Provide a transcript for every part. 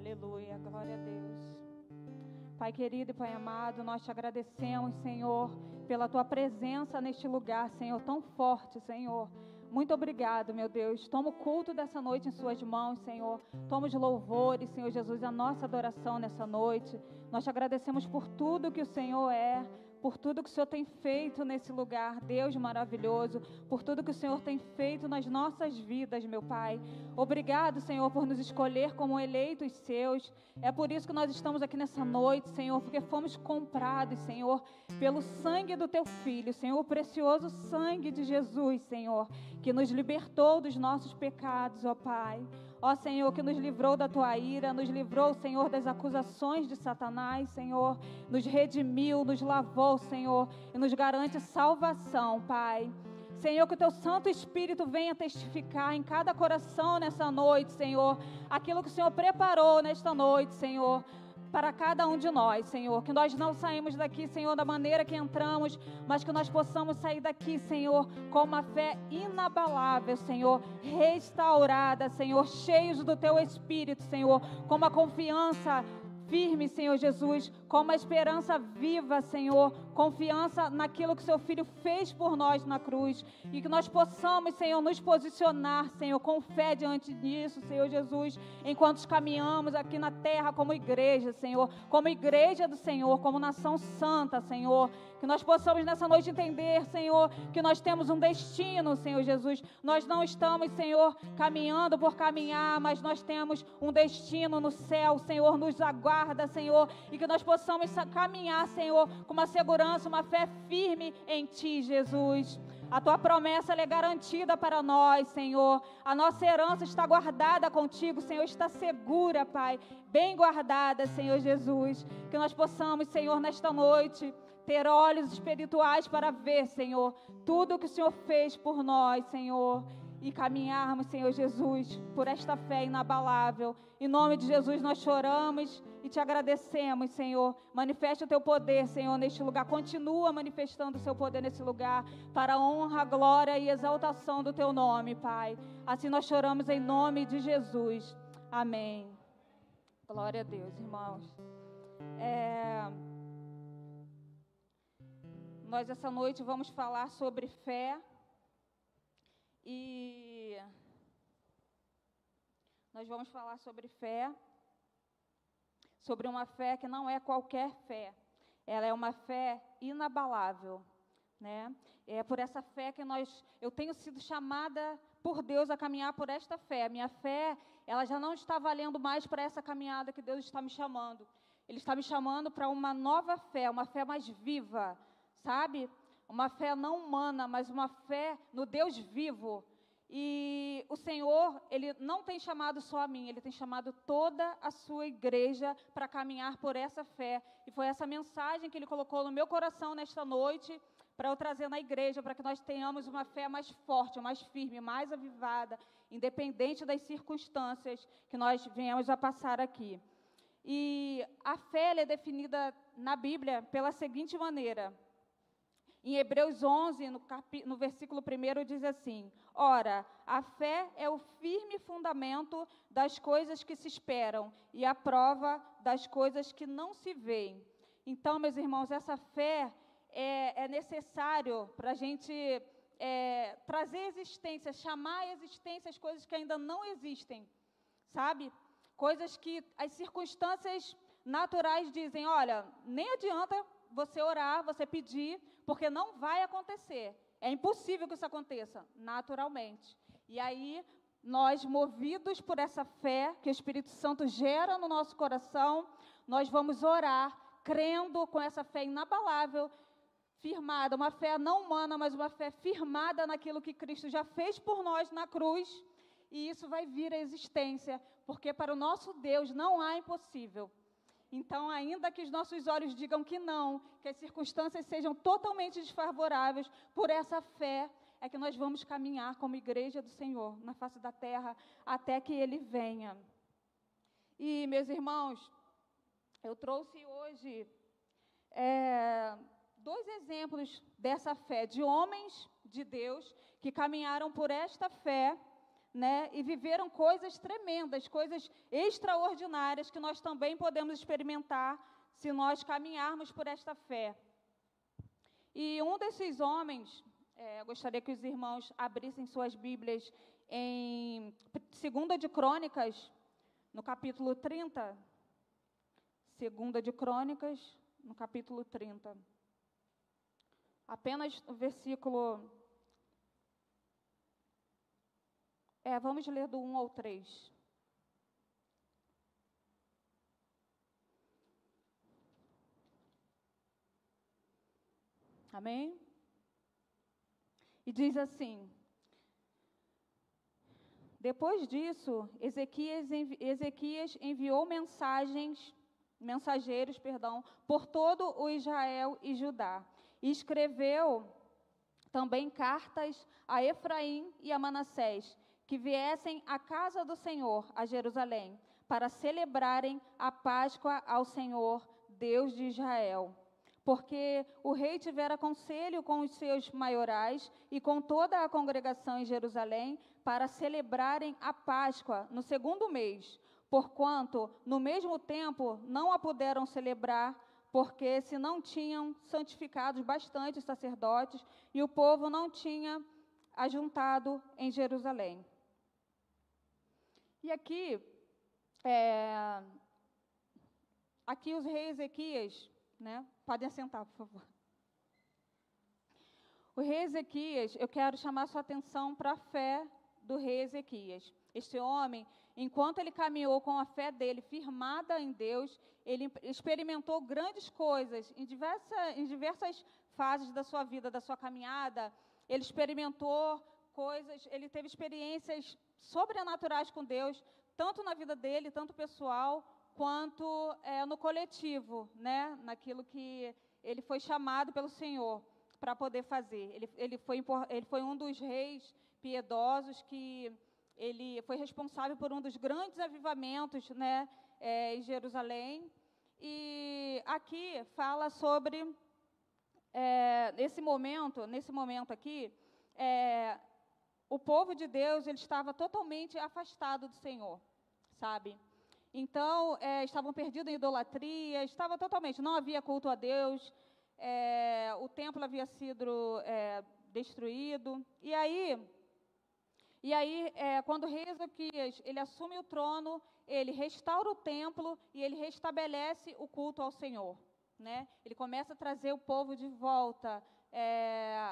Aleluia, glória a Deus. Pai querido e Pai amado, nós te agradecemos, Senhor, pela Tua presença neste lugar, Senhor, tão forte, Senhor. Muito obrigado, meu Deus. Toma o culto dessa noite em Suas mãos, Senhor. Toma os louvores, Senhor Jesus, a nossa adoração nessa noite. Nós te agradecemos por tudo que o Senhor é, por tudo que o Senhor tem feito nesse lugar, Deus maravilhoso, por tudo que o Senhor tem feito nas nossas vidas, meu Pai. Obrigado, Senhor, por nos escolher como eleitos seus. É por isso que nós estamos aqui nessa noite, Senhor, porque fomos comprados, Senhor, pelo sangue do Teu Filho, Senhor, o precioso sangue de Jesus, Senhor, que nos libertou dos nossos pecados, ó Pai. Ó Senhor, que nos livrou da Tua ira, nos livrou, Senhor, das acusações de Satanás, Senhor, nos redimiu, nos lavou, Senhor, e nos garante salvação, Pai. Senhor, que o Teu Santo Espírito venha testificar em cada coração nessa noite, Senhor, aquilo que o Senhor preparou nesta noite, Senhor, para cada um de nós, Senhor, que nós não saímos daqui, Senhor, da maneira que entramos, mas que nós possamos sair daqui, Senhor, com uma fé inabalável, Senhor, restaurada, Senhor, cheios do Teu Espírito, Senhor, com uma confiança firme, Senhor Jesus, com uma esperança viva, Senhor, confiança naquilo que o Seu Filho fez por nós na cruz, e que nós possamos, Senhor, nos posicionar, Senhor, com fé diante disso, Senhor Jesus, enquanto caminhamos aqui na terra como igreja, Senhor, como igreja do Senhor, como nação santa, Senhor, que nós possamos nessa noite entender, Senhor, que nós temos um destino, Senhor Jesus, nós não estamos, Senhor, caminhando por caminhar, mas nós temos um destino no céu, Senhor, nos aguarda, Senhor, e que nós possamos caminhar, Senhor, com uma segurança, uma fé firme em Ti, Jesus. A Tua promessa ela é garantida para nós, Senhor. A nossa herança está guardada contigo, Senhor, está segura, Pai, bem guardada, Senhor Jesus. Que nós possamos, Senhor, nesta noite, ter olhos espirituais para ver, Senhor, tudo o que o Senhor fez por nós, Senhor, e caminharmos, Senhor Jesus, por esta fé inabalável. Em nome de Jesus nós choramos e Te agradecemos, Senhor. Manifesta o Teu poder, Senhor, neste lugar. Continua manifestando o Seu poder nesse lugar, para a honra, glória e exaltação do Teu nome, Pai. Assim nós choramos em nome de Jesus. Amém. Glória a Deus, irmãos. Nós essa noite vamos falar sobre fé. E nós vamos falar sobre fé, sobre uma fé que não é qualquer fé, ela é uma fé inabalável, né? É por essa fé que eu tenho sido chamada por Deus a caminhar por esta fé. A minha fé, ela já não está valendo mais para essa caminhada que Deus está me chamando. Ele está me chamando para uma nova fé, uma fé mais viva, sabe? Uma fé não humana, mas uma fé no Deus vivo. E o Senhor, Ele não tem chamado só a mim, Ele tem chamado toda a sua igreja para caminhar por essa fé. E foi essa mensagem que Ele colocou no meu coração nesta noite, para eu trazer na igreja, para que nós tenhamos uma fé mais forte, mais firme, mais avivada, independente das circunstâncias que nós venhamos a passar aqui. E a fé ela é definida na Bíblia pela seguinte maneira. Em Hebreus 11, no versículo 1, diz assim: ora, a fé é o firme fundamento das coisas que se esperam e a prova das coisas que não se veem. Então, meus irmãos, essa fé é necessário para a gente trazer existência, chamar a existência as coisas que ainda não existem, sabe? Coisas que as circunstâncias naturais dizem, olha, nem adianta você orar, você pedir, porque não vai acontecer. É impossível que isso aconteça, naturalmente. E aí, nós, movidos por essa fé que o Espírito Santo gera no nosso coração, nós vamos orar, crendo com essa fé inabalável, firmada, uma fé não humana, mas uma fé firmada naquilo que Cristo já fez por nós na cruz, e isso vai vir à existência, porque para o nosso Deus não há impossível. Então, ainda que os nossos olhos digam que não, que as circunstâncias sejam totalmente desfavoráveis, por essa fé é que nós vamos caminhar como igreja do Senhor, na face da terra, até que Ele venha. E, meus irmãos, eu trouxe hoje 2 exemplos dessa fé, de homens de Deus, que caminharam por esta fé, né, e viveram coisas tremendas, coisas extraordinárias que nós também podemos experimentar se nós caminharmos por esta fé. E um desses homens, eu gostaria que os irmãos abrissem suas Bíblias em 2 de Crônicas, no capítulo 30. 2 de Crônicas, no capítulo 30. Apenas o versículo... vamos ler do 1 ao 3. Amém? E diz assim: depois disso, Ezequias enviou mensageiros, por todo o Israel e Judá, e escreveu também cartas a Efraim e a Manassés, que viessem à casa do Senhor, a Jerusalém, para celebrarem a Páscoa ao Senhor, Deus de Israel. Porque o rei tivera conselho com os seus maiorais e com toda a congregação em Jerusalém para celebrarem a Páscoa no 2º mês, porquanto no mesmo tempo não a puderam celebrar, porque se não tinham santificado bastante os sacerdotes e o povo não tinha ajuntado em Jerusalém. E aqui o rei Ezequias, né? Podem assentar, por favor. O rei Ezequias, eu quero chamar sua atenção para a fé do rei Ezequias. Este homem, enquanto ele caminhou com a fé dele firmada em Deus, ele experimentou grandes coisas em diversas fases da sua vida, da sua caminhada. Ele experimentou coisas, ele teve experiências sobrenaturais com Deus, tanto na vida dele, tanto pessoal, quanto no coletivo, né? Naquilo que ele foi chamado pelo Senhor para poder fazer. Ele foi um dos reis piedosos que ele foi responsável por um dos grandes avivamentos, né, em Jerusalém. E aqui fala sobre nesse momento aqui, o povo de Deus ele estava totalmente afastado do Senhor, sabe? Então, estavam perdidos em idolatria, estava totalmente, não havia culto a Deus, o templo havia sido destruído. E aí quando o rei Ezequias, ele assume o trono, ele restaura o templo e ele restabelece o culto ao Senhor, né? Ele começa a trazer o povo de volta,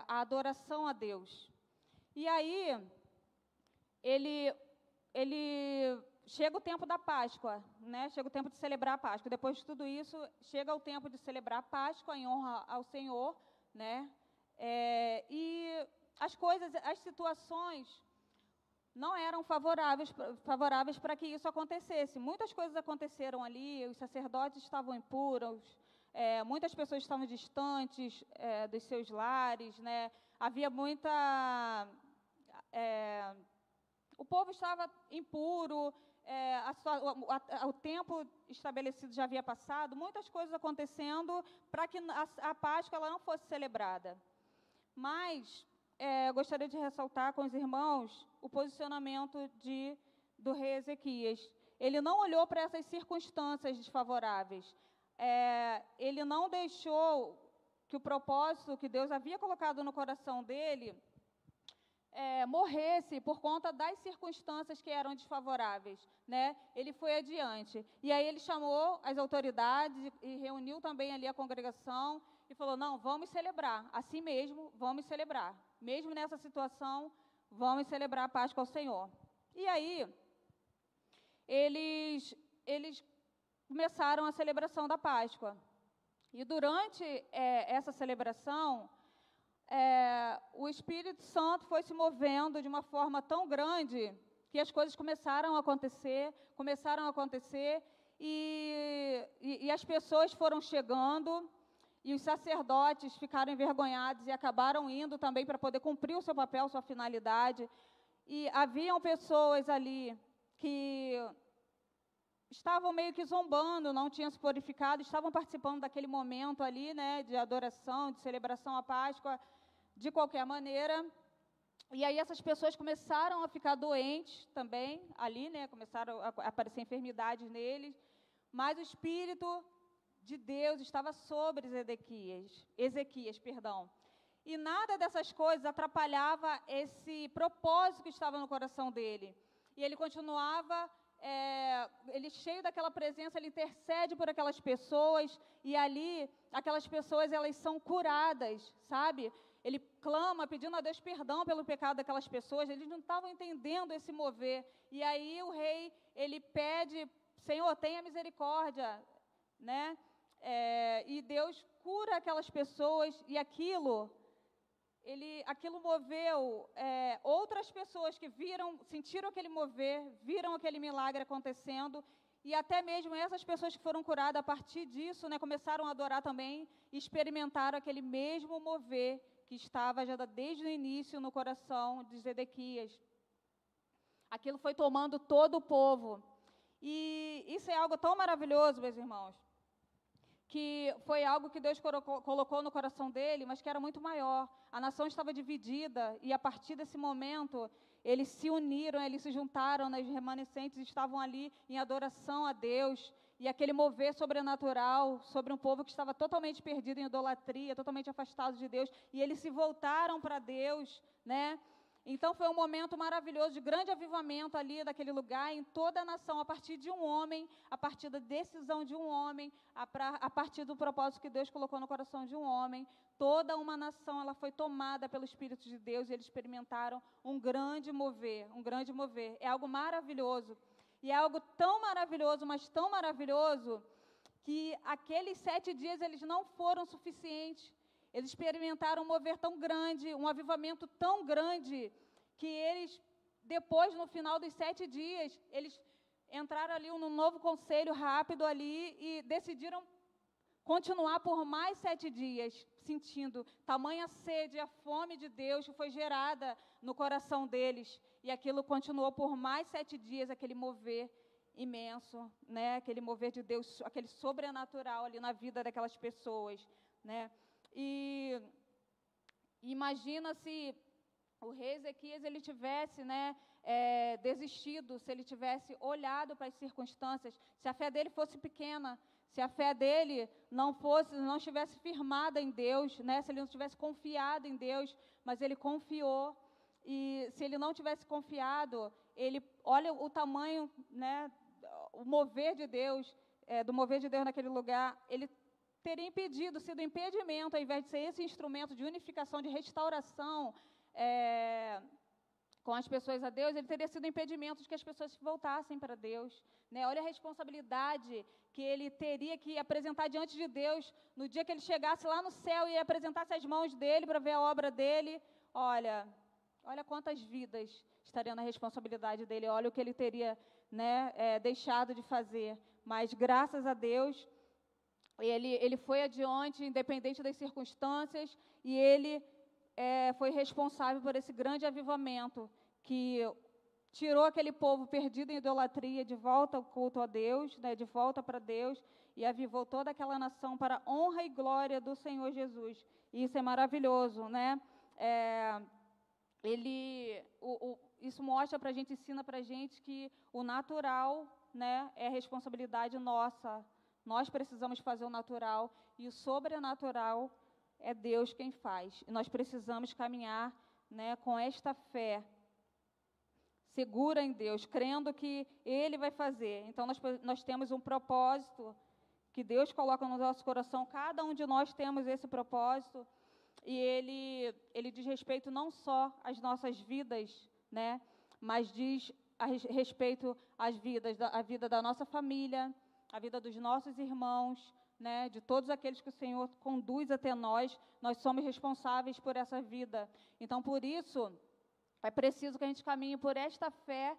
a adoração a Deus. E aí, ele chega o tempo da Páscoa, né? Chega o tempo de celebrar a Páscoa. Depois de tudo isso, chega o tempo de celebrar a Páscoa em honra ao Senhor, né? E as situações não eram favoráveis para que isso acontecesse. Muitas coisas aconteceram ali, os sacerdotes estavam impuros, muitas pessoas estavam distantes dos seus lares, né? Havia o povo estava impuro, o tempo estabelecido já havia passado, muitas coisas acontecendo para que a Páscoa ela não fosse celebrada. Mas eu gostaria de ressaltar com os irmãos o posicionamento do rei Ezequias. Ele não olhou para essas circunstâncias desfavoráveis. Ele não deixou que o propósito que Deus havia colocado no coração dele morresse por conta das circunstâncias que eram desfavoráveis, né? Ele foi adiante. E aí ele chamou as autoridades e reuniu também ali a congregação e falou, não, vamos celebrar, assim mesmo, vamos celebrar. Mesmo nessa situação, vamos celebrar a Páscoa ao Senhor. E aí, eles começaram a celebração da Páscoa. E durante essa celebração, o Espírito Santo foi se movendo de uma forma tão grande que as coisas começaram a acontecer, e as pessoas foram chegando, e os sacerdotes ficaram envergonhados e acabaram indo também para poder cumprir o seu papel, sua finalidade. E haviam pessoas ali que estavam meio que zombando, não tinham se purificado, estavam participando daquele momento ali, né, de adoração, de celebração à Páscoa, de qualquer maneira. E aí essas pessoas começaram a ficar doentes também, ali, né, começaram a aparecer enfermidades neles, mas o Espírito de Deus estava sobre Ezequias, perdão. E nada dessas coisas atrapalhava esse propósito que estava no coração dele. E ele continuava, ele cheio daquela presença, ele intercede por aquelas pessoas, e ali, aquelas pessoas, elas são curadas, sabe? Ele clama, pedindo a Deus perdão pelo pecado daquelas pessoas, eles não estavam entendendo esse mover. E aí o rei, ele pede, Senhor, tenha misericórdia, né? E Deus cura aquelas pessoas, e aquilo moveu outras pessoas que sentiram aquele mover, viram aquele milagre acontecendo, e até mesmo essas pessoas que foram curadas, a partir disso, né, começaram a adorar também, e experimentaram aquele mesmo mover que estava já desde o início no coração de Zedequias. Aquilo foi tomando todo o povo. E isso é algo tão maravilhoso, meus irmãos, que foi algo que Deus colocou no coração dele, mas que era muito maior. A nação estava dividida, e a partir desse momento, eles se uniram, eles se juntaram, né, os remanescentes estavam ali em adoração a Deus, e aquele mover sobrenatural sobre um povo que estava totalmente perdido em idolatria, totalmente afastado de Deus, e eles se voltaram para Deus, né? Então foi um momento maravilhoso de grande avivamento ali daquele lugar, em toda a nação, a partir de um homem, a partir da decisão de um homem, a partir do propósito que Deus colocou no coração de um homem, toda uma nação ela foi tomada pelo Espírito de Deus, e eles experimentaram um grande mover, é algo maravilhoso, e é algo tão maravilhoso, mas tão maravilhoso, que aqueles 7 dias eles não foram suficientes. Eles experimentaram um mover tão grande, um avivamento tão grande, que eles, depois, no final dos 7 dias, eles entraram ali num novo conselho rápido ali e decidiram continuar por mais 7 dias, sentindo tamanha sede, a fome de Deus que foi gerada no coração deles. E aquilo continuou por mais 7 dias, aquele mover imenso, né? Aquele mover de Deus, aquele sobrenatural ali na vida daquelas pessoas, né? E imagina se o rei Ezequias ele tivesse, né, desistido, se ele tivesse olhado para as circunstâncias, se a fé dele fosse pequena, se a fé dele não estivesse firmada em Deus, né, se ele não tivesse confiado em Deus, mas ele confiou. E se ele não tivesse confiado, ele olha o tamanho, né, o mover de Deus, do mover de Deus naquele lugar, ele teria sido impedimento, ao invés de ser esse instrumento de unificação, de restauração com as pessoas a Deus, ele teria sido impedimento de que as pessoas se voltassem para Deus, né? Olha a responsabilidade que ele teria que apresentar diante de Deus, no dia que ele chegasse lá no céu e apresentasse as mãos dele para ver a obra dele. Olha quantas vidas estariam na responsabilidade dele, olha o que ele teria, né, deixado de fazer, mas graças a Deus, ele foi adiante, independente das circunstâncias, e ele foi responsável por esse grande avivamento, que tirou aquele povo perdido em idolatria de volta ao culto a Deus, né, de volta para Deus, e avivou toda aquela nação para a honra e glória do Senhor Jesus. E isso é maravilhoso, né? Isso mostra para a gente, ensina para a gente que o natural, né, é responsabilidade nossa. Nós precisamos fazer o natural, e o sobrenatural é Deus quem faz. E nós precisamos caminhar, né, com esta fé segura em Deus, crendo que Ele vai fazer. Então, nós temos um propósito que Deus coloca no nosso coração, cada um de nós temos esse propósito, e ele diz respeito não só às nossas vidas, né, mas diz a respeito às a vida da nossa família, a vida dos nossos irmãos, né, de todos aqueles que o Senhor conduz até nós somos responsáveis por essa vida. Então, por isso, é preciso que a gente caminhe por essa fé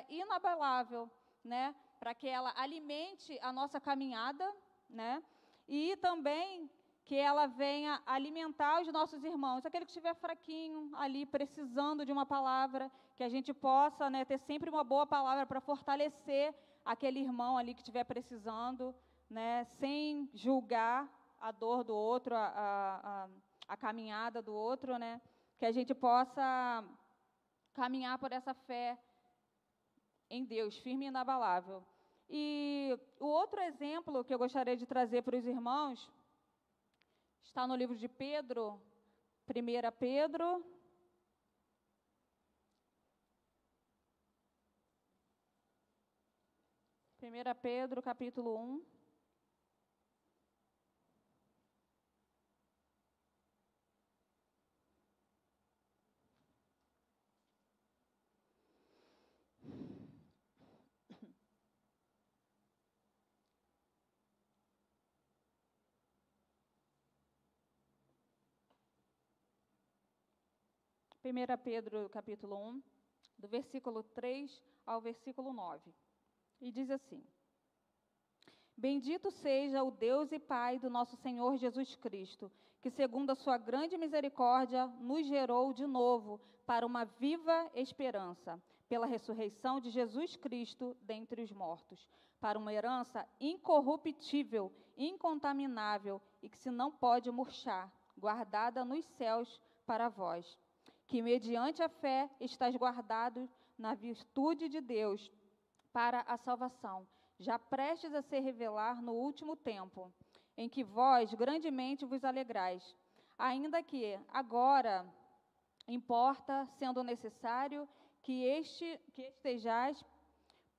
inabalável, né, para que ela alimente a nossa caminhada, né, e também que ela venha alimentar os nossos irmãos, aquele que estiver fraquinho ali, precisando de uma palavra, que a gente possa, né, ter sempre uma boa palavra para fortalecer aquele irmão ali que estiver precisando, né, sem julgar a dor do outro, a caminhada do outro, né, que a gente possa caminhar por essa fé em Deus, firme e inabalável. E o outro exemplo que eu gostaria de trazer para os irmãos está no livro de Pedro, 1 Pedro, capítulo 1. Primeira Pedro, capítulo 1, do versículo 3 ao versículo 9. E diz assim: Bendito seja o Deus e Pai do nosso Senhor Jesus Cristo, que segundo a sua grande misericórdia nos gerou de novo para uma viva esperança, pela ressurreição de Jesus Cristo dentre os mortos, para uma herança incorruptível, incontaminável e que se não pode murchar, guardada nos céus para vós, que mediante a fé estáis guardados na virtude de Deus para a salvação, já prestes a se revelar no último tempo, em que vós grandemente vos alegrais, ainda que agora importa, sendo necessário, que estejais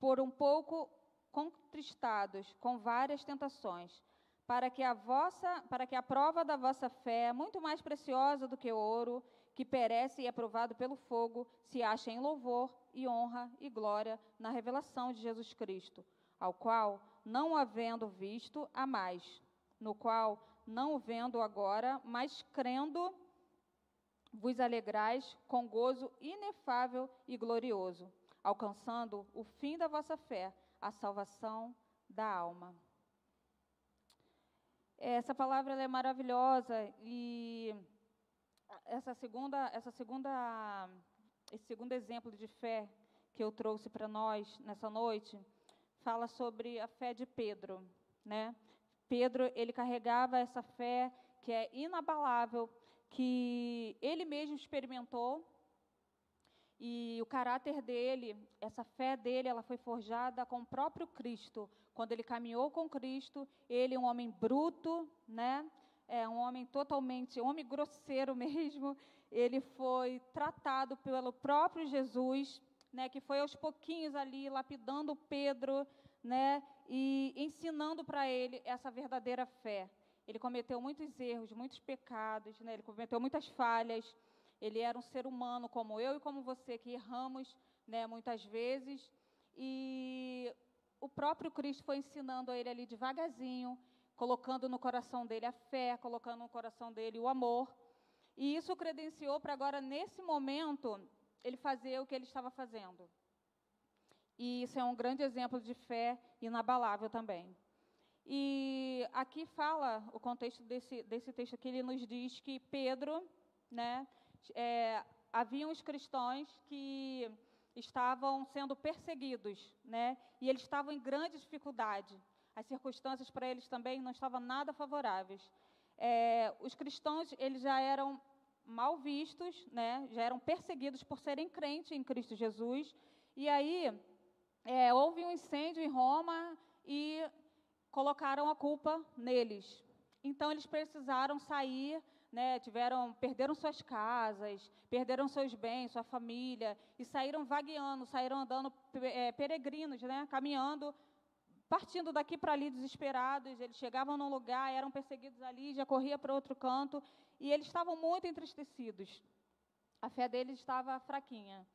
por um pouco contristados com várias tentações, para que a prova da vossa fé, muito mais preciosa do que o ouro, que perece e é provado pelo fogo, se ache em louvor e honra e glória na revelação de Jesus Cristo, ao qual, não havendo visto, há mais, no qual, não o vendo agora, mas crendo, vos alegrais com gozo inefável e glorioso, alcançando o fim da vossa fé, a salvação da alma. Essa palavra ela é maravilhosa e esse segundo exemplo de fé que eu trouxe para nós nessa noite fala sobre a fé de Pedro, né? Pedro, ele carregava essa fé que é inabalável, que ele mesmo experimentou, e o caráter dele, essa fé dele, ela foi forjada com o próprio Cristo. Quando ele caminhou com Cristo, ele, um homem bruto, né? Um homem totalmente, um homem grosseiro mesmo, ele foi tratado pelo próprio Jesus, né, que foi aos pouquinhos ali, lapidando Pedro, né, e ensinando para ele essa verdadeira fé. Ele cometeu muitos erros, muitos pecados, né, ele cometeu muitas falhas, ele era um ser humano como eu e como você, que erramos, né, muitas vezes, e o próprio Cristo foi ensinando a ele ali devagarzinho, colocando no coração dele a fé, colocando no coração dele o amor, e isso credenciou para agora, nesse momento, ele fazer o que ele estava fazendo. E isso é um grande exemplo de fé inabalável também. E aqui fala, o contexto desse texto aqui, ele nos diz que Pedro, né, haviam os cristãos que estavam sendo perseguidos, né, e eles estavam em grande dificuldade. As circunstâncias para eles também não estavam nada favoráveis. Os cristãos, eles já eram mal vistos, né, já eram perseguidos por serem crentes em Cristo Jesus, e aí houve um incêndio em Roma e colocaram a culpa neles. Então, eles precisaram sair, né, perderam suas casas, perderam seus bens, sua família, e saíram vagueando, saíram andando peregrinos, né, caminhando, partindo daqui para ali desesperados. Eles chegavam num lugar, eram perseguidos ali, já corria para outro canto, e eles estavam muito entristecidos. A fé deles estava fraquinha.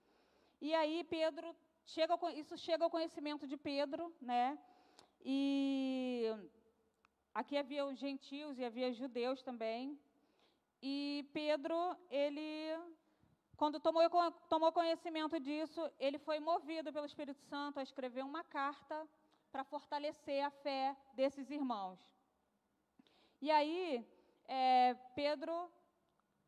E aí Pedro, isso chega ao conhecimento de Pedro, né? E aqui havia os gentios e havia judeus também. E Pedro, quando tomou conhecimento disso, ele foi movido pelo Espírito Santo a escrever uma carta para fortalecer a fé desses irmãos. E aí, Pedro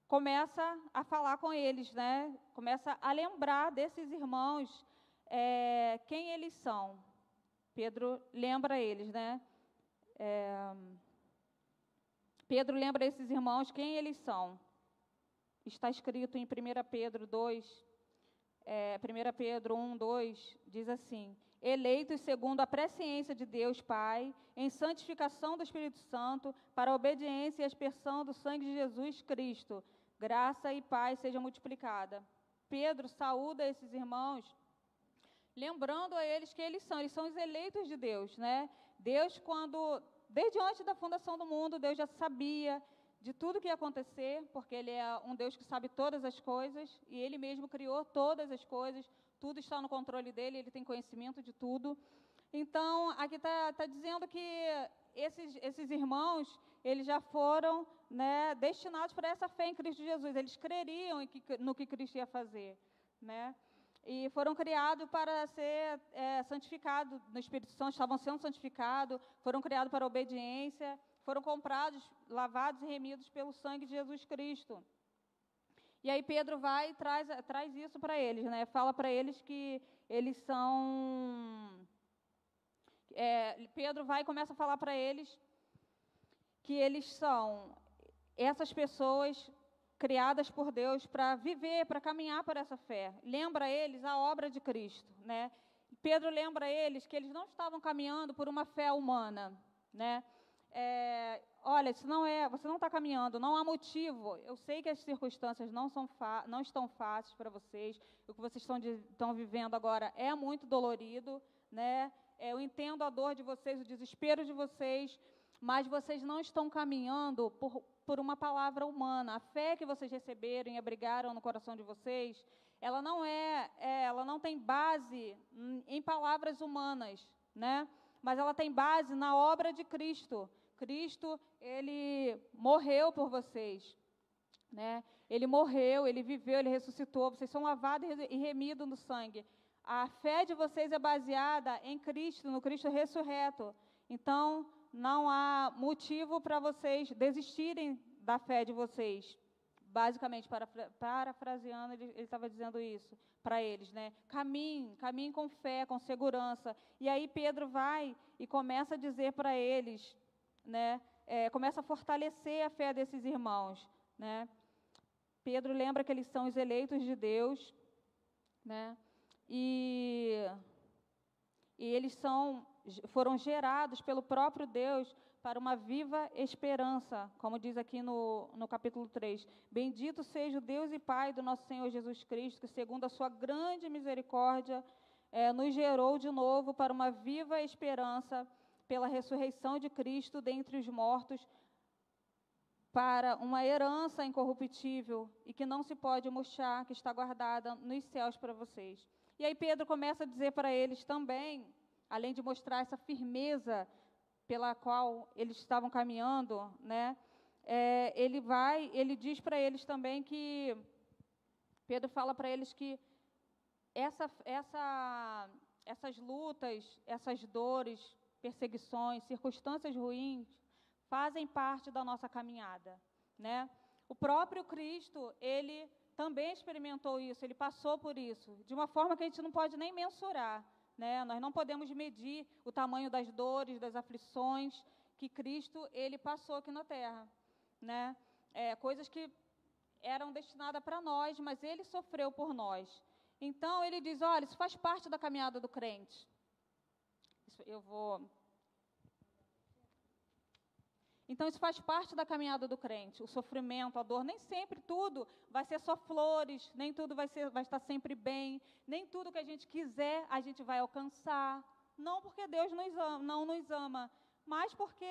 começa a falar com eles, né? Começa a lembrar desses irmãos quem eles são. Pedro lembra eles, né? Pedro lembra esses irmãos quem eles são. está escrito em 1 Pedro 2, 1 Pedro 1, 2, diz assim: eleitos segundo a presciência de Deus Pai, em santificação do Espírito Santo, para a obediência e aspersão do sangue de Jesus Cristo, graça e paz seja multiplicada. Pedro saúda esses irmãos, lembrando a eles que eles são os eleitos de Deus, né? Deus, desde antes da fundação do mundo, Deus já sabia de tudo que ia acontecer, porque Ele é um Deus que sabe todas as coisas, e Ele mesmo criou todas as coisas, tudo está no controle dEle, Ele tem conhecimento de tudo. Então, aqui está dizendo que esses irmãos, eles já foram, né, destinados para essa fé em Cristo Jesus, eles creriam no que Cristo ia fazer, né? E foram criados para ser santificados no Espírito Santo, estavam sendo santificados, foram criados para a obediência, foram comprados, lavados e remidos pelo sangue de Jesus Cristo. E aí Pedro vai e traz isso para eles, né? Fala para eles que eles são... Pedro vai e começa a falar para eles que eles são essas pessoas criadas por Deus para viver, para caminhar por essa fé. Lembra eles a obra de Cristo, né? Pedro lembra eles que eles não estavam caminhando por uma fé humana, né? Olha, isso você não está caminhando, não há motivo. Eu sei que as circunstâncias não estão fáceis para vocês. O que vocês estão vivendo agora é muito dolorido, né? Eu entendo a dor de vocês, o desespero de vocês, mas vocês não estão caminhando por uma palavra humana. A fé que vocês receberam e abrigaram no coração de vocês, ela não tem base em palavras humanas, né? Mas ela tem base na obra de Cristo. Cristo, Ele morreu por vocês, né? Ele morreu, Ele viveu, Ele ressuscitou, vocês são lavados e remidos no sangue. A fé de vocês é baseada em Cristo, no Cristo ressurreto. Então, não há motivo para vocês desistirem da fé de vocês. Basicamente, parafraseando, ele estava dizendo isso para eles, né? Caminhem com fé, com segurança. E aí Pedro vai e começa a dizer para eles, né? Começa a fortalecer a fé desses irmãos, né? Pedro lembra que eles são os eleitos de Deus, né? E eles foram gerados pelo próprio Deus para uma viva esperança, como diz aqui no capítulo 3. Bendito seja o Deus e Pai do nosso Senhor Jesus Cristo, que segundo a sua grande misericórdia, nos gerou de novo para uma viva esperança, pela ressurreição de Cristo dentre os mortos, para uma herança incorruptível e que não se pode murchar, que está guardada nos céus para vocês. E aí Pedro começa a dizer para eles também, além de mostrar essa firmeza pela qual eles estavam caminhando, né? Ele diz para eles também que, Pedro fala para eles que essas lutas, essas dores, perseguições, circunstâncias ruins, fazem parte da nossa caminhada, né? O próprio Cristo, Ele também experimentou isso, Ele passou por isso, de uma forma que a gente não pode nem mensurar, né? Nós não podemos medir o tamanho das dores, das aflições que Cristo, Ele passou aqui na Terra, né? Coisas que eram destinadas para nós, mas Ele sofreu por nós. Então, Ele diz, olha, isso faz parte da caminhada do crente. Então, isso faz parte da caminhada do crente, o sofrimento, a dor. Nem sempre tudo vai ser só flores, nem tudo vai estar sempre bem, nem tudo que a gente quiser a gente vai alcançar. Não porque Deus não nos ama, mas porque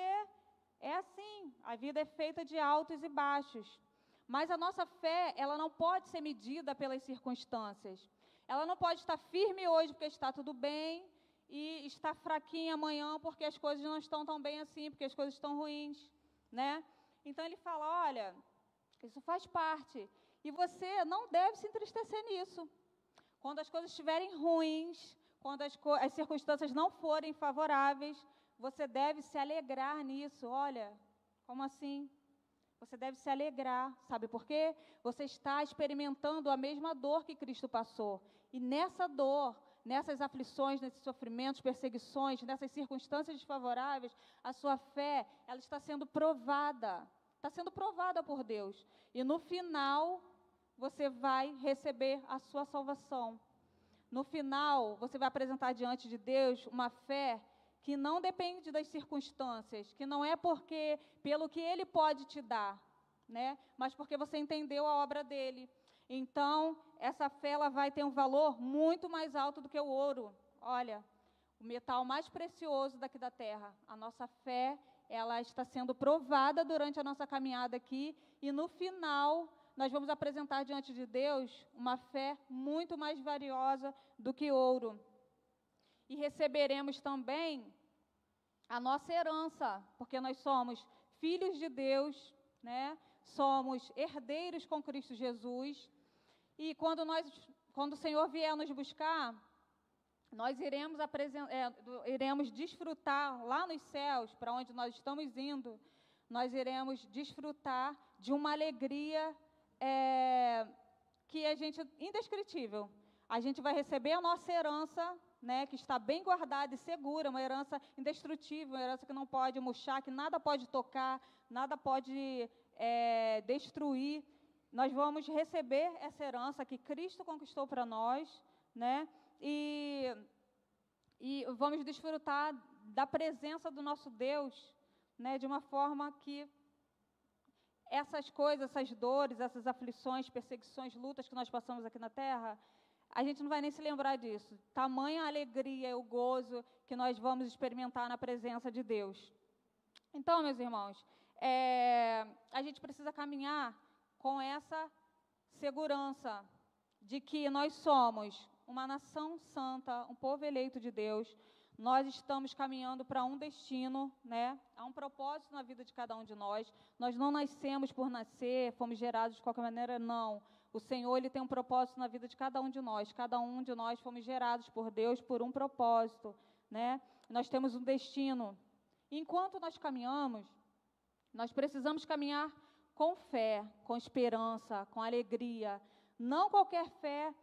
é assim, a vida é feita de altos e baixos. Mas a nossa fé, ela não pode ser medida pelas circunstâncias. Ela não pode estar firme hoje porque está tudo bem, e está fraquinha amanhã porque as coisas não estão tão bem assim, porque as coisas estão ruins, né? Então ele fala, olha, isso faz parte, e você não deve se entristecer nisso. Quando as coisas estiverem ruins, quando as circunstâncias não forem favoráveis, você deve se alegrar nisso. Olha, como assim? Você deve se alegrar, sabe por quê? Você está experimentando a mesma dor que Cristo passou, e nessa dor, nessas aflições, nesses sofrimentos, perseguições, nessas circunstâncias desfavoráveis, a sua fé, ela está sendo provada por Deus. E no final, você vai receber a sua salvação. No final, você vai apresentar diante de Deus uma fé que não depende das circunstâncias, que não é pelo que Ele pode te dar, né? Mas porque você entendeu a obra dele. Então, essa fé ela vai ter um valor muito mais alto do que o ouro. Olha, o metal mais precioso daqui da terra. A nossa fé, ela está sendo provada durante a nossa caminhada aqui, e no final, nós vamos apresentar diante de Deus uma fé muito mais valiosa do que ouro. E receberemos também a nossa herança, porque nós somos filhos de Deus, né? Somos herdeiros com Cristo Jesus. E quando o Senhor vier nos buscar, nós iremos desfrutar lá nos céus, para onde nós estamos indo, nós iremos desfrutar de uma alegria que a gente indescritível. A gente vai receber a nossa herança, né, que está bem guardada e segura, uma herança indestrutível, uma herança que não pode murchar, que nada pode tocar, nada pode destruir. Nós vamos receber essa herança que Cristo conquistou para nós, né, e vamos desfrutar da presença do nosso Deus, né, de uma forma que essas coisas, essas dores, essas aflições, perseguições, lutas que nós passamos aqui na terra, a gente não vai nem se lembrar disso. Tamanha a alegria e o gozo que nós vamos experimentar na presença de Deus. Então, meus irmãos, a gente precisa caminhar com essa segurança de que nós somos uma nação santa, um povo eleito de Deus. Nós estamos caminhando para um destino, né? Há um propósito na vida de cada um de nós. Nós não nascemos por nascer, fomos gerados de qualquer maneira, não. O Senhor, Ele tem um propósito na vida de cada um de nós. Cada um de nós fomos gerados por Deus por um propósito, né? Nós temos um destino. Enquanto nós caminhamos, nós precisamos caminhar com fé, com esperança, com alegria. Não qualquer fé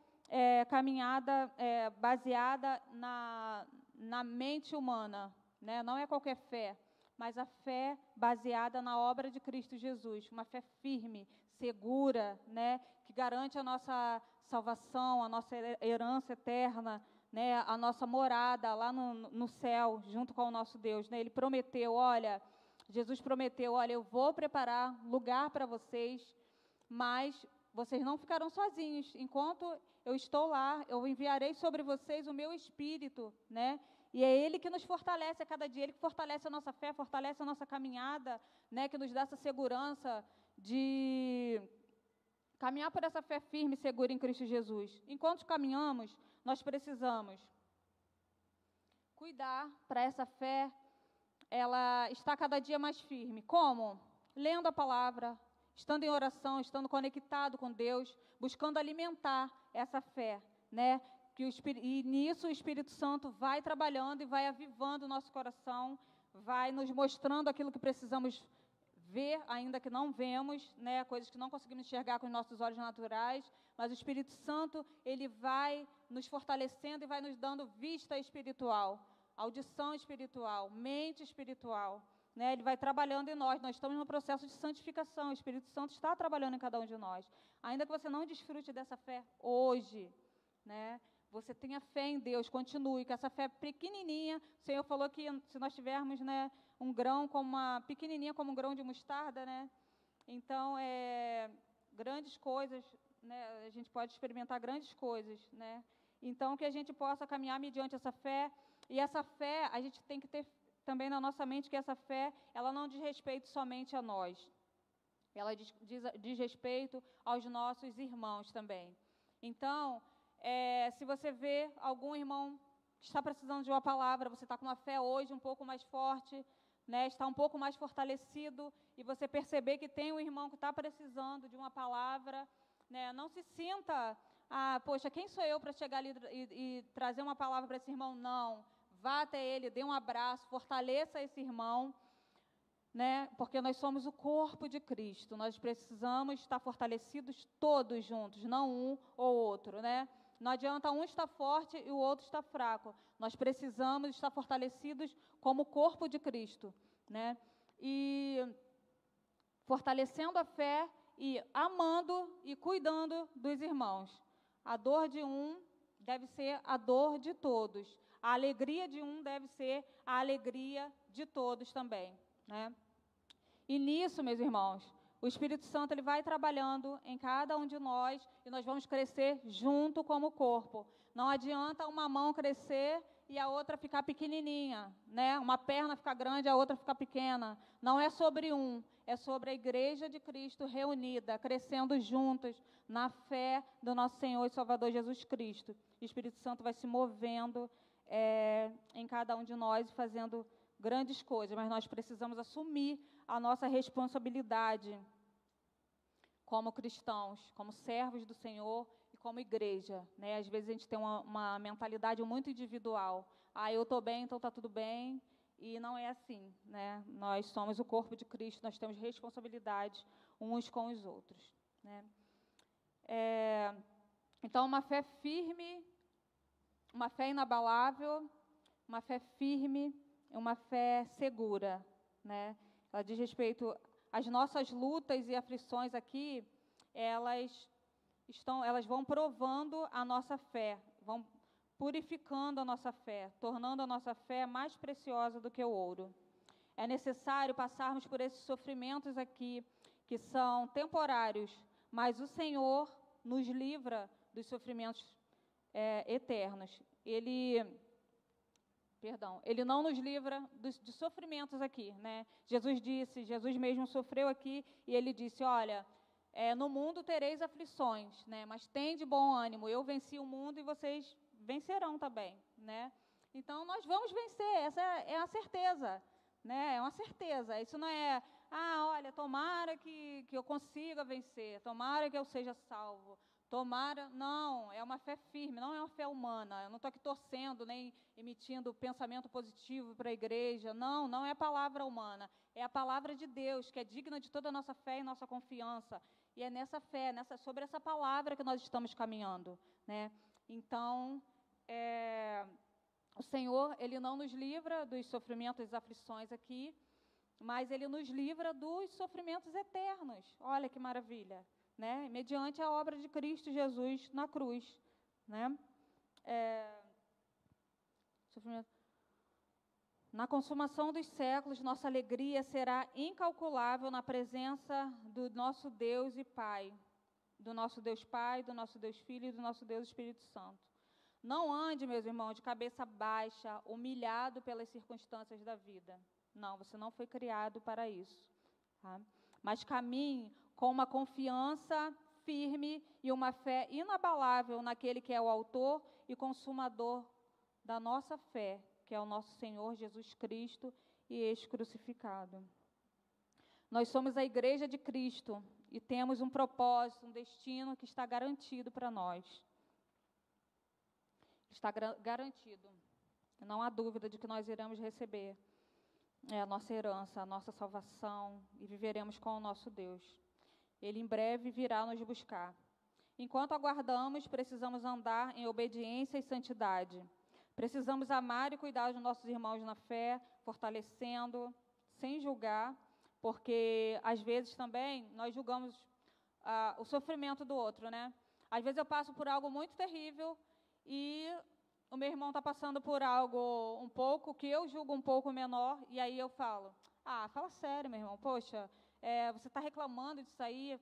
caminhada baseada na mente humana, né? Não é qualquer fé, mas a fé baseada na obra de Cristo Jesus, uma fé firme, segura, né? Que garante a nossa salvação, a nossa herança eterna, né? A nossa morada lá no céu, junto com o nosso Deus, né? Ele prometeu, Jesus prometeu, eu vou preparar lugar para vocês, mas vocês não ficarão sozinhos. Enquanto eu estou lá, eu enviarei sobre vocês o meu Espírito, né? E é Ele que nos fortalece a cada dia, Ele que fortalece a nossa fé, fortalece a nossa caminhada, né? Que nos dá essa segurança de caminhar por essa fé firme e segura em Cristo Jesus. Enquanto caminhamos, nós precisamos cuidar para essa fé, ela está cada dia mais firme. Como? Lendo a palavra, estando em oração, estando conectado com Deus, buscando alimentar essa fé, né? E nisso o Espírito Santo vai trabalhando e vai avivando o nosso coração, vai nos mostrando aquilo que precisamos ver, ainda que não vemos, né? Coisas que não conseguimos enxergar com os nossos olhos naturais, mas o Espírito Santo, ele vai nos fortalecendo e vai nos dando vista espiritual, audição espiritual, mente espiritual, né? Ele vai trabalhando em nós. Nós estamos no processo de santificação. O Espírito Santo está trabalhando em cada um de nós. Ainda que você não desfrute dessa fé hoje, né? Você tenha fé em Deus, continue, que essa fé pequenininha, o Senhor falou que se nós tivermos, né, um grão pequenininha como um grão de mostarda, né? Então, grandes coisas, né? A gente pode experimentar grandes coisas, né? Então, que a gente possa caminhar mediante essa fé, e essa fé, a gente tem que ter também na nossa mente que essa fé, ela não diz respeito somente a nós. Ela diz respeito aos nossos irmãos também. Então, se você vê algum irmão que está precisando de uma palavra, você está com uma fé hoje um pouco mais forte, né, está um pouco mais fortalecido, e você perceber que tem um irmão que está precisando de uma palavra, né, não se sinta, poxa, quem sou eu para chegar ali e trazer uma palavra para esse irmão? Não. Vá até ele, dê um abraço, fortaleça esse irmão, né? Porque nós somos o corpo de Cristo. Nós precisamos estar fortalecidos todos juntos, não um ou outro, né? Não adianta um estar forte e o outro estar fraco. Nós precisamos estar fortalecidos como o corpo de Cristo, né? E fortalecendo a fé e amando e cuidando dos irmãos. A dor de um deve ser a dor de todos. A alegria de um deve ser a alegria de todos também, né? E nisso, meus irmãos, o Espírito Santo ele vai trabalhando em cada um de nós e nós vamos crescer junto como corpo. Não adianta uma mão crescer e a outra ficar pequenininha, né? Uma perna ficar grande e a outra ficar pequena. Não é sobre um, é sobre a Igreja de Cristo reunida, crescendo juntos na fé do nosso Senhor e Salvador Jesus Cristo. O Espírito Santo vai se movendo em cada um de nós e fazendo grandes coisas, mas nós precisamos assumir a nossa responsabilidade como cristãos, como servos do Senhor e como igreja, né? Às vezes a gente tem uma mentalidade muito individual. Eu estou bem, então está tudo bem, e não é assim, né? Nós somos o corpo de Cristo, nós temos responsabilidade uns com os outros, né? Então, uma fé firme, uma fé inabalável, uma fé firme, uma fé segura, né? Ela diz respeito às nossas lutas e aflições aqui, elas vão provando a nossa fé, vão purificando a nossa fé, tornando a nossa fé mais preciosa do que o ouro. É necessário passarmos por esses sofrimentos aqui, que são temporários, mas o Senhor nos livra dos sofrimentos eternos. Ele não nos livra de sofrimentos aqui, né? Jesus mesmo sofreu aqui e ele disse, olha, no mundo tereis aflições, né? Mas tende bom ânimo, eu venci o mundo e vocês vencerão também, né? Então, nós vamos vencer, essa é a certeza, né? É uma certeza, isso não é, olha, tomara que eu consiga vencer, tomara que eu seja salvo, não, é uma fé firme, não é uma fé humana. Eu não estou aqui torcendo, nem emitindo pensamento positivo para a igreja. Não é a palavra humana. É a palavra de Deus, que é digna de toda a nossa fé e nossa confiança. E é nessa fé, sobre essa palavra que nós estamos caminhando, né? Então, o Senhor, Ele não nos livra dos sofrimentos e aflições aqui, mas Ele nos livra dos sofrimentos eternos. Olha que maravilha! Né, mediante a obra de Cristo Jesus na cruz, né? Na consumação dos séculos, nossa alegria será incalculável na presença do nosso Deus e Pai, do nosso Deus Pai, do nosso Deus Filho e do nosso Deus Espírito Santo. Não ande, meus irmãos, de cabeça baixa, humilhado pelas circunstâncias da vida. Não, você não foi criado para isso, tá? Mas caminhe com uma confiança firme e uma fé inabalável naquele que é o autor e consumador da nossa fé, que é o nosso Senhor Jesus Cristo e ex-crucificado. Nós somos a Igreja de Cristo e temos um propósito, um destino que está garantido para nós. Está garantido. Não há dúvida de que nós iremos receber a nossa herança, a nossa salvação e viveremos com o nosso Deus. Ele em breve virá nos buscar. Enquanto aguardamos, precisamos andar em obediência e santidade. Precisamos amar e cuidar dos nossos irmãos na fé, fortalecendo, sem julgar, porque às vezes também nós julgamos o sofrimento do outro, né? Às vezes eu passo por algo muito terrível e o meu irmão está passando por algo que eu julgo um pouco menor, e aí eu falo, fala sério, meu irmão, poxa, você está reclamando disso aí,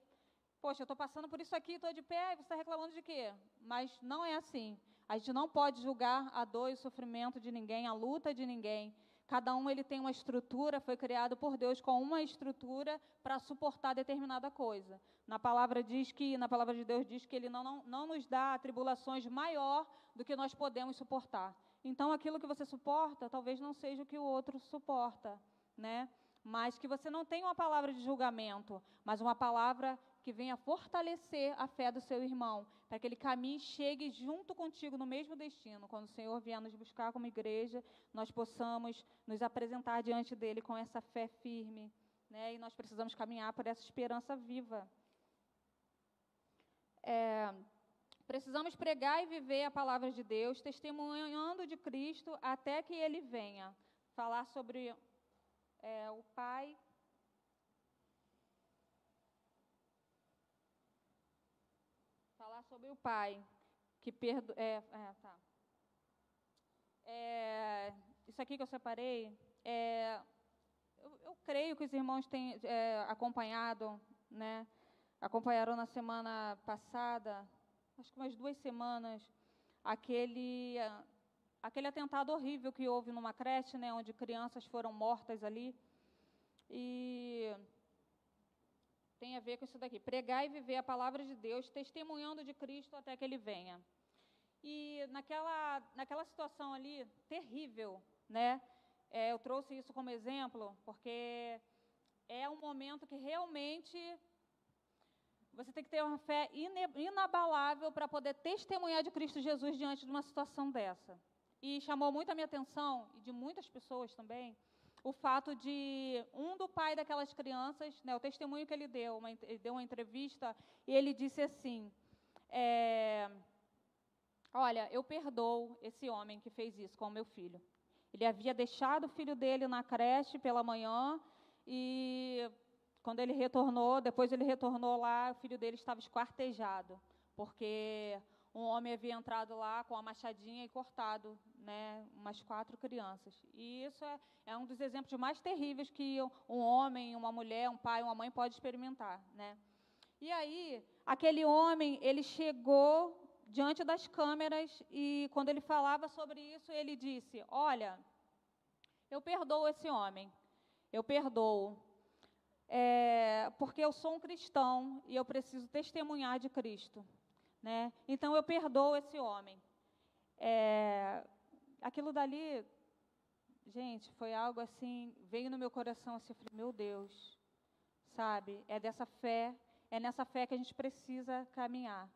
poxa, eu estou passando por isso aqui, estou de pé, e você está reclamando de quê? Mas não é assim. A gente não pode julgar a dor e o sofrimento de ninguém, a luta de ninguém. Cada um ele tem uma estrutura, foi criado por Deus com uma estrutura para suportar determinada coisa. Na palavra de Deus diz que Ele não nos dá tribulações maior do que nós podemos suportar. Então, aquilo que você suporta, talvez não seja o que o outro suporta, né? Mas que você não tenha uma palavra de julgamento, mas uma palavra que venha fortalecer a fé do seu irmão, para que ele caminhe e chegue junto contigo no mesmo destino. Quando o Senhor vier nos buscar como igreja, nós possamos nos apresentar diante dele com essa fé firme, né? E nós precisamos caminhar por essa esperança viva. Precisamos pregar e viver a palavra de Deus, testemunhando de Cristo até que Ele venha. Falar sobre o Pai. sobre o pai que perdoa. Tá. Isso aqui que eu separei, eu creio que os irmãos têm acompanhado, né? Acompanharam na semana passada, acho que umas 2 semanas, aquele atentado horrível que houve numa creche, né? Onde crianças foram mortas ali. E tem a ver com isso daqui: pregar e viver a palavra de Deus, testemunhando de Cristo até que Ele venha. E naquela situação ali, terrível, né? Eu trouxe isso como exemplo, porque é um momento que realmente você tem que ter uma fé inabalável para poder testemunhar de Cristo Jesus diante de uma situação dessa. E chamou muito a minha atenção, e de muitas pessoas também, o fato de do pai daquelas crianças, né, o testemunho que ele deu uma entrevista, e ele disse assim: olha, eu perdoo esse homem que fez isso com o meu filho. Ele havia deixado o filho dele na creche pela manhã, e quando ele retornou, depois ele retornou lá, o filho dele estava esquartejado, porque um homem havia entrado lá com a machadinha e cortado, né, umas 4 crianças. E isso é um dos exemplos mais terríveis que um homem, uma mulher, um pai, uma mãe pode experimentar, né? E aí, aquele homem, ele chegou diante das câmeras e, quando ele falava sobre isso, ele disse: olha, eu perdoo esse homem, eu perdoo, porque eu sou um cristão e eu preciso testemunhar de Cristo, né? Então, eu perdoo esse homem. Aquilo dali, gente, foi algo assim, veio no meu coração assim, eu falei: meu Deus, sabe, é nessa fé que a gente precisa caminhar.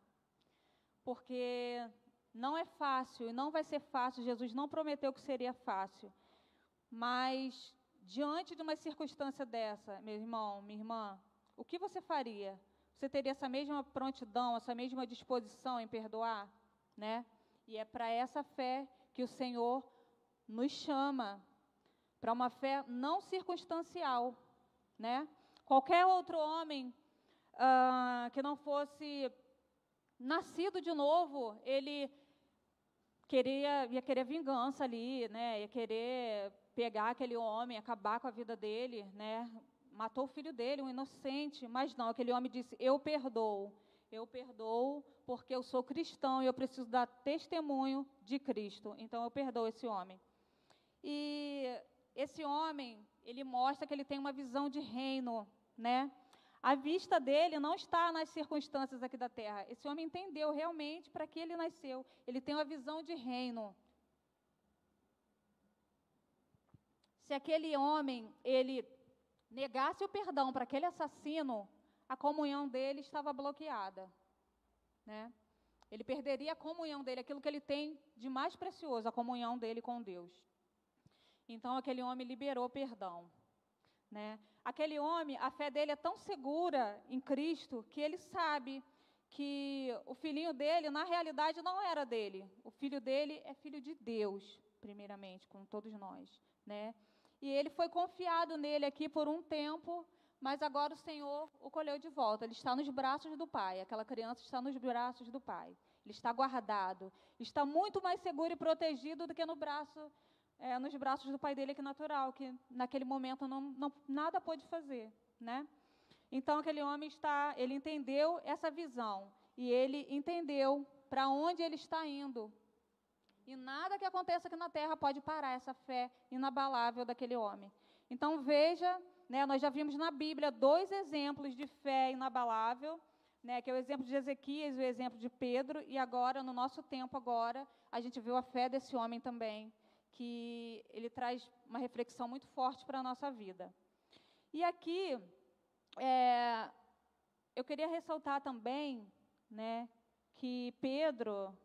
Porque não é fácil, e não vai ser fácil, Jesus não prometeu que seria fácil, mas diante de uma circunstância dessa, meu irmão, minha irmã, o que você faria? Você teria essa mesma prontidão, essa mesma disposição em perdoar, né? E é para essa fé que o Senhor nos chama, para uma fé não circunstancial, né? Qualquer outro homem que não fosse nascido de novo, ele ia querer vingança ali, né? Ia querer pegar aquele homem, acabar com a vida dele, né? Matou o filho dele, um inocente, mas não, aquele homem disse: eu perdoo porque eu sou cristão e eu preciso dar testemunho de Cristo, então eu perdoo esse homem. E esse homem, ele mostra que ele tem uma visão de reino, né? A vista dele não está nas circunstâncias aqui da terra. Esse homem entendeu realmente para que ele nasceu. Ele tem uma visão de reino. Se aquele homem, ele negasse o perdão para aquele assassino, a comunhão dele estava bloqueada, né? Ele perderia a comunhão dele, aquilo que ele tem de mais precioso, a comunhão dele com Deus. Então, aquele homem liberou perdão, né? Aquele homem, a fé dele é tão segura em Cristo, que ele sabe que o filhinho dele, na realidade, não era dele. O filho dele é filho de Deus, primeiramente, como todos nós, né? E ele foi confiado nele aqui por um tempo, mas agora o Senhor o colheu de volta. Ele está nos braços do Pai, aquela criança está nos braços do Pai. Ele está guardado, está muito mais seguro e protegido do que nos braços do pai dele, que é natural, que naquele momento nada pôde fazer, né? Então, aquele homem ele entendeu essa visão, e ele entendeu para onde ele está indo. E nada que aconteça aqui na terra pode parar essa fé inabalável daquele homem. Então, veja, né, nós já vimos na Bíblia 2 exemplos de fé inabalável, né, que é o exemplo de Ezequias e o exemplo de Pedro, e agora, no nosso tempo agora, a gente viu a fé desse homem também, que ele traz uma reflexão muito forte para a nossa vida. E aqui, eu queria ressaltar também, né, que Pedro,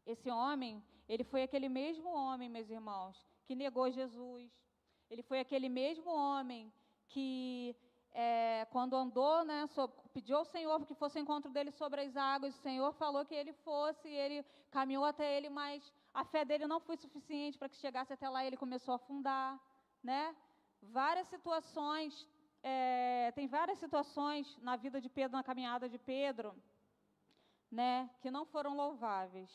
esse homem, ele foi aquele mesmo homem, meus irmãos, que negou Jesus. Ele foi aquele mesmo homem que, quando andou, né, pediu ao Senhor que fosse ao encontro dele sobre as águas, o Senhor falou que ele fosse, e ele caminhou até ele, mas a fé dele não foi suficiente para que chegasse até lá, e ele começou a afundar, né? Várias situações tem várias situações na vida de Pedro, na caminhada de Pedro, né, que não foram louváveis.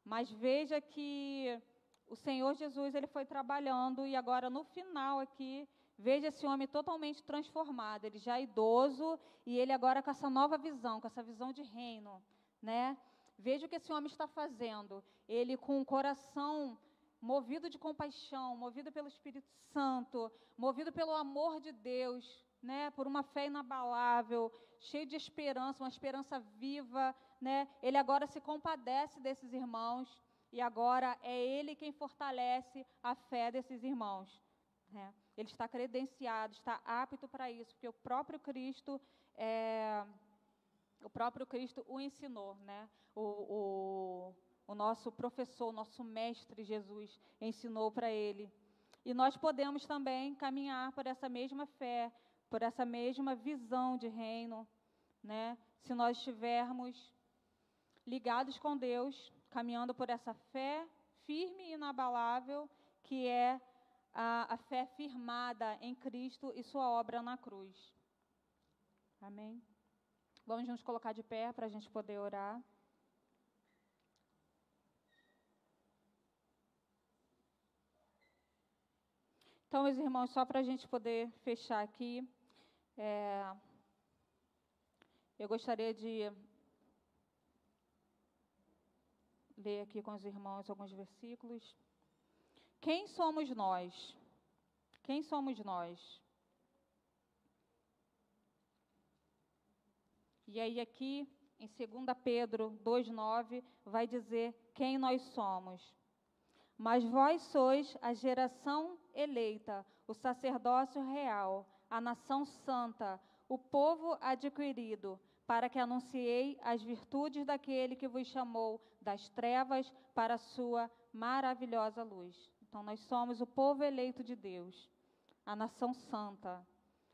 Mas veja que o Senhor Jesus, ele foi trabalhando, e agora no final aqui, veja esse homem totalmente transformado, ele já é idoso, e ele agora com essa nova visão, com essa visão de reino, né? Veja o que esse homem está fazendo, ele com o coração movido de compaixão, movido pelo Espírito Santo, movido pelo amor de Deus, né? Por uma fé inabalável, cheio de esperança, uma esperança viva, né? Ele agora se compadece desses irmãos, e agora é ele quem fortalece a fé desses irmãos, né? Ele está credenciado, está apto para isso, porque o próprio Cristo o ensinou, né? O nosso professor, o nosso mestre Jesus ensinou para ele. E nós podemos também caminhar por essa mesma fé, por essa mesma visão de reino, né? Se nós estivermos ligados com Deus, caminhando por essa fé firme e inabalável, que é a fé firmada em Cristo e sua obra na cruz. Amém? Vamos nos colocar de pé para a gente poder orar. Então, meus irmãos, só para a gente poder fechar aqui, eu gostaria de ler aqui com os irmãos alguns versículos. Quem somos nós? Quem somos nós? E aí aqui, em 2 Pedro 2,9, vai dizer quem nós somos. Mas vós sois a geração eleita, o sacerdócio real, a nação santa, o povo adquirido, para que anunciei as virtudes daquele que vos chamou das trevas para a sua maravilhosa luz. Então, nós somos o povo eleito de Deus, a nação santa,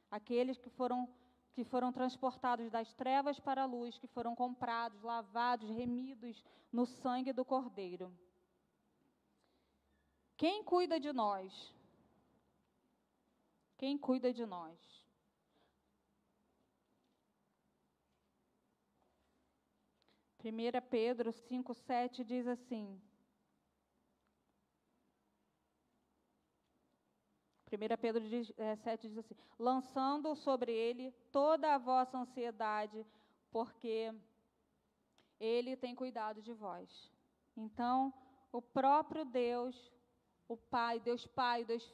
aqueles que foram transportados das trevas para a luz, que foram comprados, lavados, remidos no sangue do Cordeiro. Quem cuida de nós? Quem cuida de nós? Primeira Pedro 5,7 diz assim. 1 Pedro 7 diz assim: lançando sobre ele toda a vossa ansiedade, porque ele tem cuidado de vós. Então, o próprio Deus, o Pai, Deus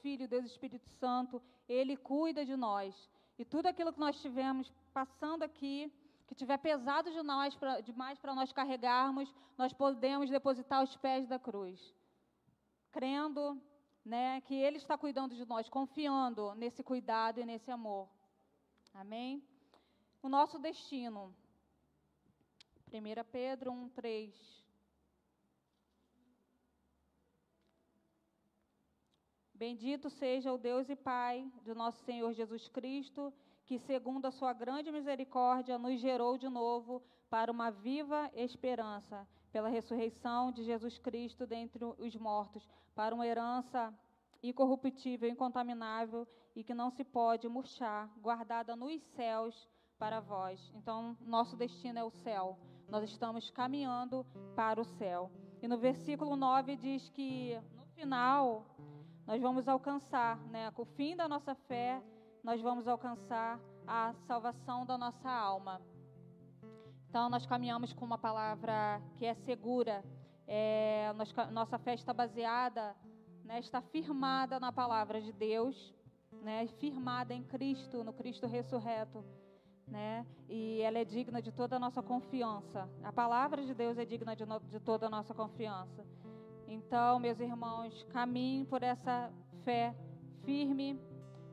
Filho, Deus Espírito Santo, ele cuida de nós. E tudo aquilo que nós estivermos passando aqui, que tiver pesado demais para nós carregarmos, nós podemos depositar aos pés da cruz, crendo, né, que ele está cuidando de nós, confiando nesse cuidado e nesse amor. Amém? O nosso destino. 1 Pedro 1,3. Bendito seja o Deus e Pai de nosso Senhor Jesus Cristo, que segundo a sua grande misericórdia nos gerou de novo para uma viva esperança, pela ressurreição de Jesus Cristo dentre os mortos, para uma herança incorruptível, incontaminável e que não se pode murchar, guardada nos céus para vós. Então, nosso destino é o céu. Nós estamos caminhando para o céu. E no versículo 9 diz que no final nós vamos alcançar, né, com o fim da nossa fé, nós vamos alcançar a salvação da nossa alma. Então, nós caminhamos com uma palavra que é segura. Nossa fé está baseada, né, está firmada na palavra de Deus, né, firmada em Cristo, no Cristo ressurreto, né, e ela é digna de toda a nossa confiança. A palavra de Deus é digna de toda a nossa confiança. Então, meus irmãos, caminhem por essa fé firme,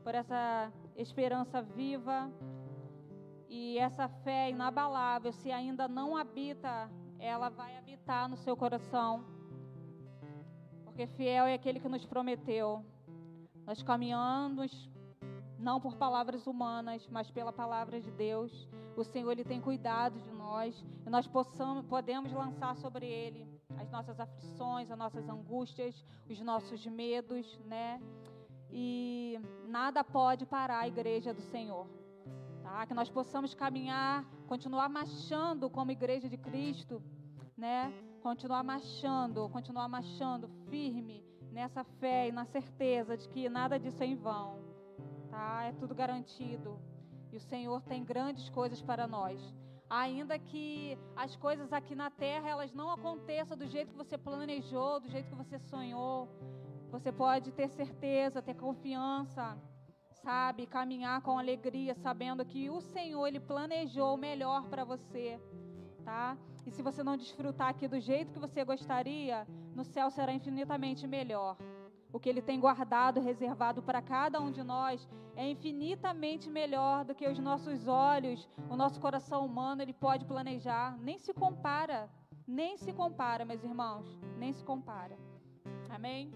por essa esperança viva, e essa fé inabalável, se ainda não habita, ela vai habitar no seu coração, porque fiel é aquele que nos prometeu. Nós caminhamos não por palavras humanas, mas pela palavra de Deus. O Senhor, Ele tem cuidado de nós, e nós podemos lançar sobre Ele as nossas aflições, as nossas angústias, os nossos medos, né? e nada pode parar a igreja do Senhor. Tá? Que nós possamos caminhar, continuar marchando como igreja de Cristo, né? Continuar marchando firme nessa fé e na certeza de que nada disso é em vão, tá? É tudo garantido. E o Senhor tem grandes coisas para nós. Ainda que as coisas aqui na terra, elas não aconteçam do jeito que você planejou, do jeito que você sonhou, você pode ter certeza, ter confiança, sabe? Caminhar com alegria, sabendo que o Senhor, Ele planejou o melhor para você, tá? E se você não desfrutar aqui do jeito que você gostaria, no céu será infinitamente melhor. O que Ele tem guardado, reservado para cada um de nós, é infinitamente melhor do que os nossos olhos, o nosso coração humano, ele pode planejar. Nem se compara, meus irmãos, nem se compara. Amém?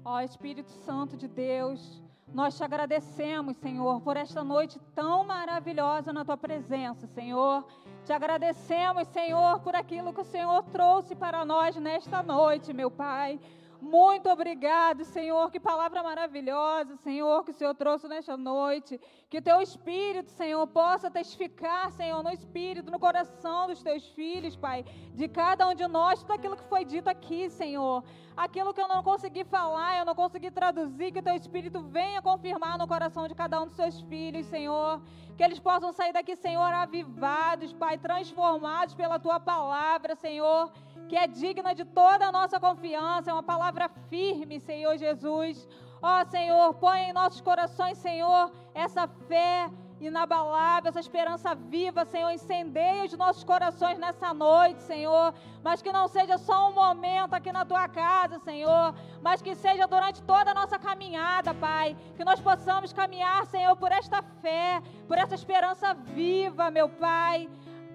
Ó Espírito Santo de Deus, nós te agradecemos, Senhor, por esta noite tão maravilhosa na Tua presença, Senhor. Te agradecemos, Senhor, por aquilo que o Senhor trouxe para nós nesta noite, meu Pai. Muito obrigado, Senhor, que palavra maravilhosa, Senhor, que o Senhor trouxe nesta noite. Que o Teu Espírito, Senhor, possa testificar, Senhor, no Espírito, no coração dos Teus filhos, Pai, de cada um de nós, tudo aquilo que foi dito aqui, Senhor. Aquilo que eu não consegui falar, eu não consegui traduzir, que o Teu Espírito venha confirmar no coração de cada um dos Seus filhos, Senhor. Que eles possam sair daqui, Senhor, avivados, Pai, transformados pela Tua palavra, Senhor, que é digna de toda a nossa confiança, é uma palavra firme, Senhor Jesus. Ó, Senhor, põe em nossos corações, Senhor, essa fé inabalável, essa esperança viva, Senhor, incendeia os nossos corações nessa noite, Senhor, mas que não seja só um momento aqui na Tua casa, Senhor, mas que seja durante toda a nossa caminhada, Pai, que nós possamos caminhar, Senhor, por esta fé, por essa esperança viva, meu Pai.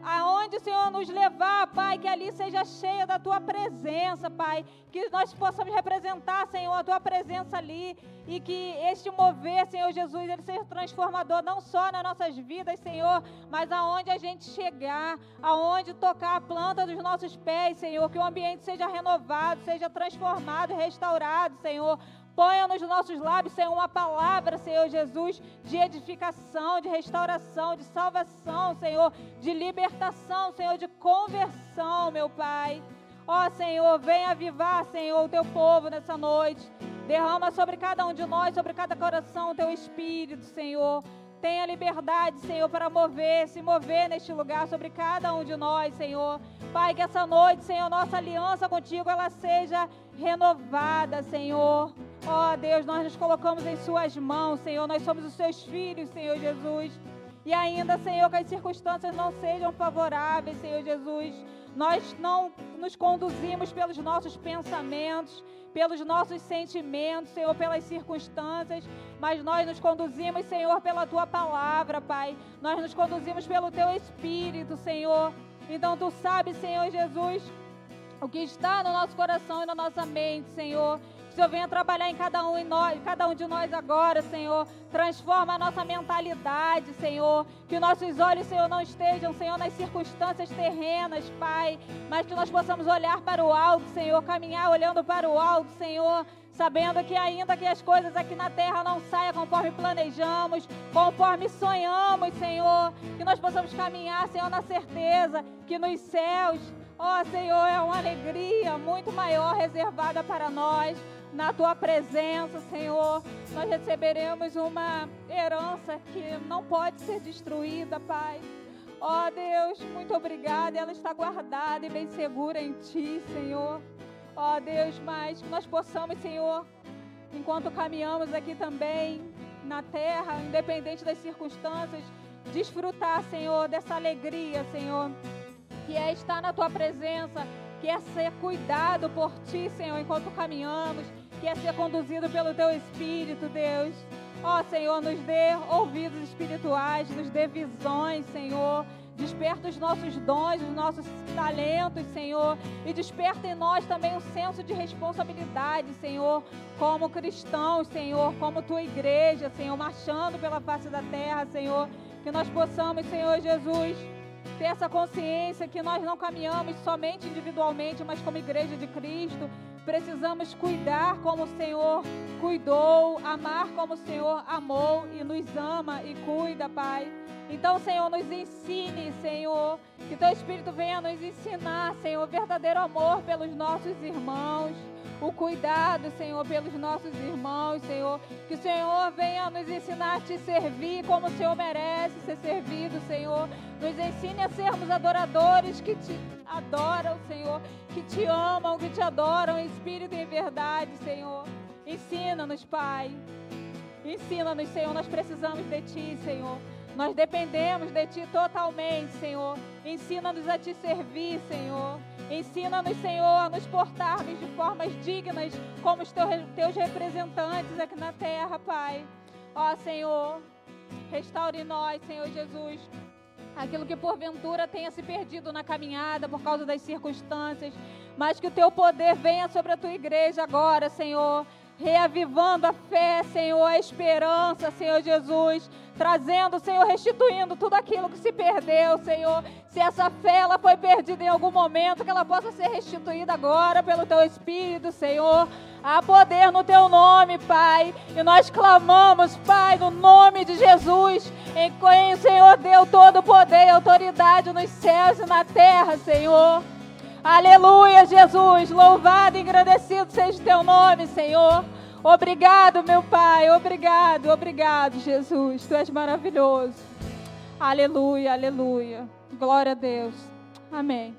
Aonde o Senhor nos levar, Pai, que ali seja cheia da Tua presença, Pai, que nós possamos representar, Senhor, a Tua presença ali, e que este mover, Senhor Jesus, ele seja transformador, não só nas nossas vidas, Senhor, mas aonde a gente chegar, aonde tocar a planta dos nossos pés, Senhor, que o ambiente seja renovado, seja transformado, restaurado, Senhor. Ponha nos nossos lábios, Senhor, uma palavra, Senhor Jesus, de edificação, de restauração, de salvação, Senhor, de libertação, Senhor, de conversão, meu Pai. Ó, Senhor, venha avivar, Senhor, o Teu povo nessa noite. Derrama sobre cada um de nós, sobre cada coração, o Teu Espírito, Senhor. Tenha liberdade, Senhor, para se mover neste lugar sobre cada um de nós, Senhor. Pai, que essa noite, Senhor, nossa aliança contigo, ela seja renovada, Senhor. Ó Deus, nós nos colocamos em Suas mãos, Senhor. Nós somos os Seus filhos, Senhor Jesus. E ainda, Senhor, que as circunstâncias não sejam favoráveis, Senhor Jesus. Nós não nos conduzimos pelos nossos pensamentos, pelos nossos sentimentos, Senhor, pelas circunstâncias, mas nós nos conduzimos, Senhor, pela Tua palavra, Pai. Nós nos conduzimos pelo Teu Espírito, Senhor. Então, Tu sabes, Senhor Jesus, o que está no nosso coração e na nossa mente, Senhor. Que o Senhor venha trabalhar em cada um de nós agora, Senhor. Transforma a nossa mentalidade, Senhor. Que nossos olhos, Senhor, não estejam, Senhor, nas circunstâncias terrenas, Pai. Mas que nós possamos olhar para o alto, Senhor. Caminhar olhando para o alto, Senhor. Sabendo que ainda que as coisas aqui na terra não saiam conforme planejamos, conforme sonhamos, Senhor. Que nós possamos caminhar, Senhor, na certeza que nos céus, ó Senhor, é uma alegria muito maior reservada para nós. Na Tua presença, Senhor, nós receberemos uma herança que não pode ser destruída, Pai. Ó Deus, muito obrigada, ela está guardada e bem segura em Ti, Senhor. Ó Deus, mas que nós possamos, Senhor, enquanto caminhamos aqui também na terra, independente das circunstâncias, desfrutar, Senhor, dessa alegria, Senhor, que é estar na Tua presença, que é ser cuidado por Ti, Senhor, enquanto caminhamos, que é ser conduzido pelo Teu Espírito, Deus. Ó, Senhor, nos dê ouvidos espirituais, nos dê visões, Senhor. Desperta os nossos dons, os nossos talentos, Senhor. E desperta em nós também um senso de responsabilidade, Senhor, como cristãos, Senhor, como Tua igreja, Senhor, marchando pela face da terra, Senhor. Que nós possamos, Senhor Jesus, ter essa consciência que nós não caminhamos somente individualmente, mas como igreja de Cristo, Precisamos cuidar como o Senhor cuidou, amar como o Senhor amou e nos ama e cuida, Pai. Então, Senhor, nos ensine, Senhor, que Teu Espírito venha nos ensinar, Senhor, verdadeiro amor pelos nossos irmãos, o cuidado, Senhor, pelos nossos irmãos, Senhor. Que o Senhor venha nos ensinar a Te servir como o Senhor merece ser servido, Senhor. Nos ensine a sermos adoradores que Te adoram, Senhor, que Te amam, que Te adoram em espírito e em verdade, Senhor. Ensina-nos, Pai. Ensina-nos, Senhor, nós precisamos de Ti, Senhor. Nós dependemos de Ti totalmente, Senhor. Ensina-nos a Te servir, Senhor. Ensina-nos, Senhor, a nos portarmos de formas dignas como os Teus representantes aqui na terra, Pai. Ó, Senhor, restaure em nós, Senhor Jesus, aquilo que porventura tenha se perdido na caminhada por causa das circunstâncias, mas que o Teu poder venha sobre a Tua igreja agora, Senhor, reavivando a fé, Senhor, a esperança, Senhor Jesus, trazendo, Senhor, restituindo tudo aquilo que se perdeu, Senhor. Se essa fé ela foi perdida em algum momento, que ela possa ser restituída agora pelo Teu Espírito, Senhor. Há poder no Teu nome, Pai, e nós clamamos, Pai, no nome de Jesus, em quem o Senhor deu todo o poder e autoridade nos céus e na terra, Senhor. Aleluia, Jesus, louvado e engrandecido seja o Teu nome, Senhor. Obrigado, meu Pai, obrigado, obrigado, Jesus, Tu és maravilhoso. Aleluia, aleluia, glória a Deus, amém.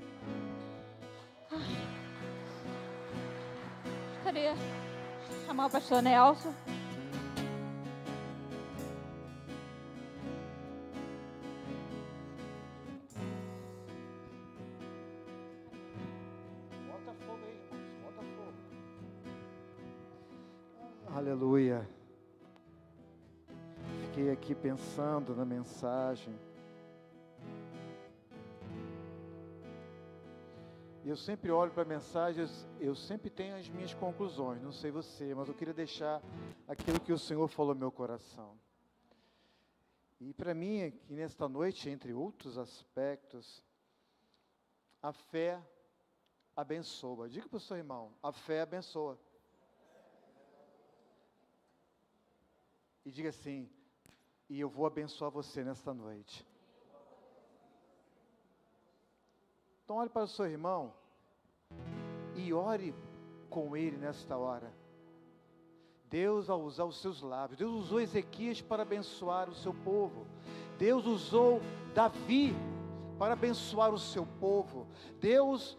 Gostaria de chamar o pastor Nelson. Aleluia. Fiquei aqui pensando na mensagem. E eu sempre olho para mensagens, eu sempre tenho as minhas conclusões, não sei você, mas eu queria deixar aquilo que o Senhor falou no meu coração. E para mim, aqui nesta noite, entre outros aspectos, a fé abençoa. Diga para o seu irmão, a fé abençoa. E diga assim, e eu vou abençoar você nesta noite. Então olhe para o seu irmão e ore com ele nesta hora. Deus, ao usar os seus lábios, Deus usou Ezequias para abençoar o seu povo. Deus usou Davi para abençoar o seu povo. Deus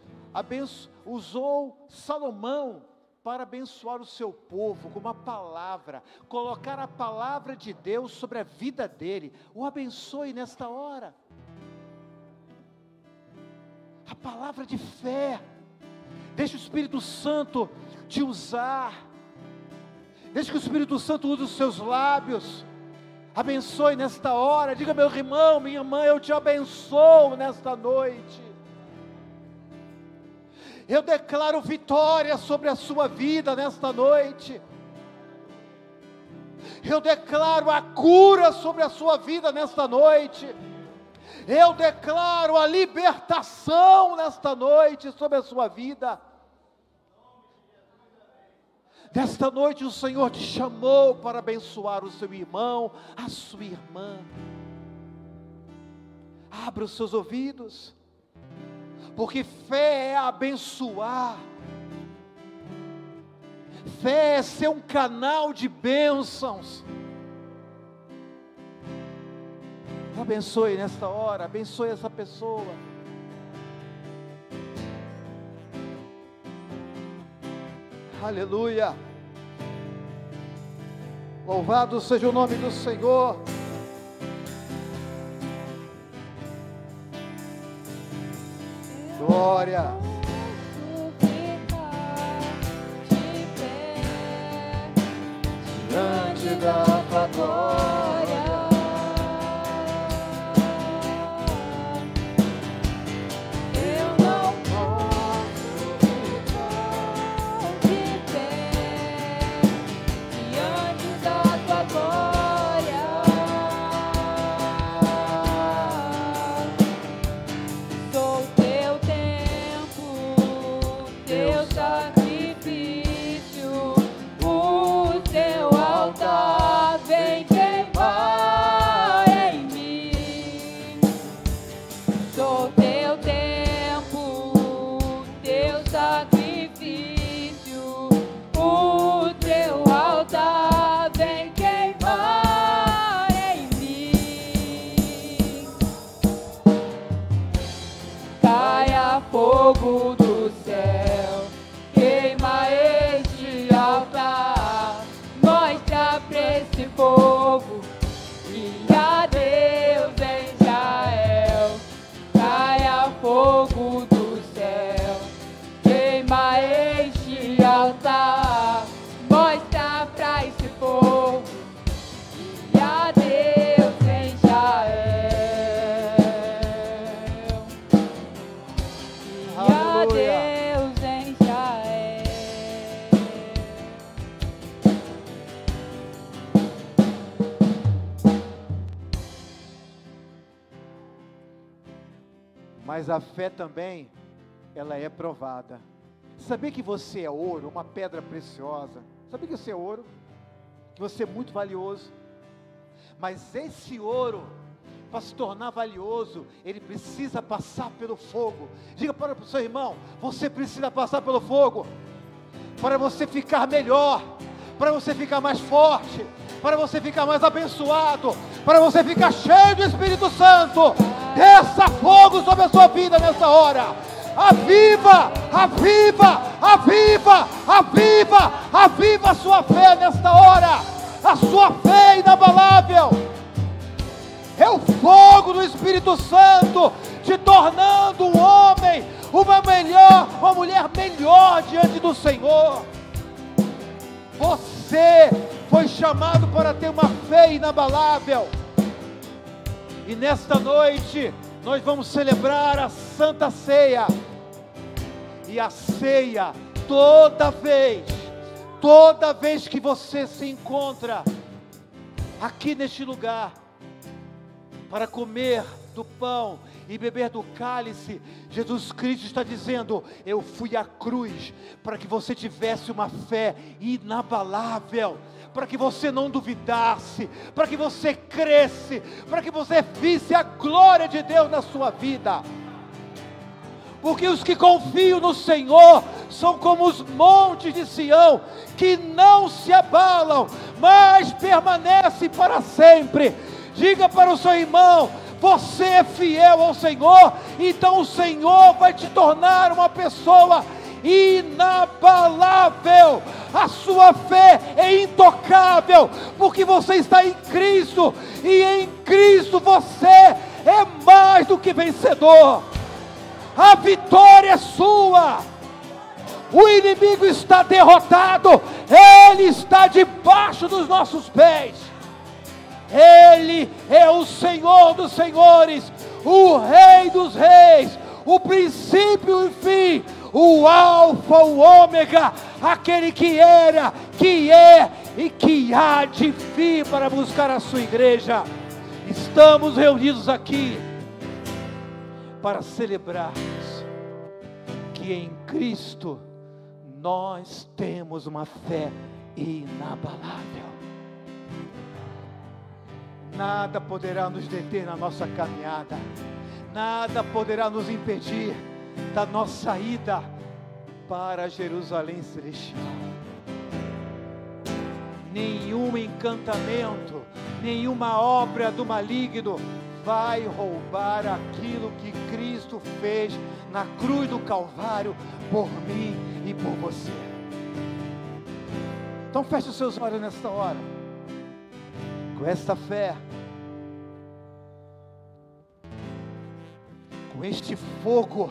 usou Salomão para abençoar o seu povo com uma palavra, colocar a palavra de Deus sobre a vida dele. O abençoe nesta hora. A palavra de fé. Deixa o Espírito Santo te usar. Deixa que o Espírito Santo use os seus lábios. Abençoe nesta hora. Diga, meu irmão, minha irmã, eu te abençoo nesta noite. Eu declaro vitória sobre a sua vida nesta noite. Eu declaro a cura sobre a sua vida nesta noite. Eu declaro a libertação nesta noite sobre a sua vida. Nesta noite o Senhor te chamou para abençoar o seu irmão, a sua irmã. Abra os seus ouvidos. Porque fé é abençoar. Fé é ser um canal de bênçãos. Abençoe nesta hora, abençoe essa pessoa. Aleluia. Louvado seja o nome do Senhor. Glória. Diante da tua glória, eu não posso ficar de pé diante da tua glória. Sou teu templo, teu sacrifício. Mas a fé também, ela é provada. Sabia que você é ouro, uma pedra preciosa? Sabia que você é ouro? Que você é muito valioso? Mas esse ouro, para se tornar valioso, ele precisa passar pelo fogo. Diga para o seu irmão, você precisa passar pelo fogo, para você ficar melhor, para você ficar mais forte, para você ficar mais abençoado, para você ficar cheio do Espírito Santo. Desça fogo sobre a sua vida nessa hora. Aviva, aviva, aviva, aviva, aviva a sua fé nesta hora. A sua fé inabalável. É o fogo do Espírito Santo te tornando um homem, uma mulher melhor diante do Senhor. Você foi chamado para ter uma fé inabalável. E nesta noite nós vamos celebrar a Santa Ceia. E a ceia, toda vez que você se encontra aqui neste lugar, para comer do pão e beber do cálice, Jesus Cristo está dizendo: eu fui à cruz para que você tivesse uma fé inabalável, para que você não duvidasse, para que você cresce, para que você visse a glória de Deus na sua vida. Porque os que confiam no Senhor são como os montes de Sião, que não se abalam, mas permanecem para sempre. Diga para o seu irmão: você é fiel ao Senhor, então o Senhor vai te tornar uma pessoa inabalável. A sua fé é intocável, porque você está em Cristo, e em Cristo você é mais do que vencedor. A vitória é sua. O inimigo está derrotado, ele está debaixo dos nossos pés. Ele é o Senhor dos senhores, o Rei dos reis, o princípio e o fim, o Alfa, o Ômega, aquele que era, que é e que há de vir para buscar a sua igreja. Estamos reunidos aqui para celebrarmos que em Cristo nós temos uma fé inabalável. Nada poderá nos deter na nossa caminhada, nada poderá nos impedir da nossa ida para Jerusalém Celestial. Nenhum encantamento, nenhuma obra do maligno vai roubar aquilo que Cristo fez na cruz do Calvário por mim e por você. Então feche os seus olhos nesta hora, com esta fé, com este fogo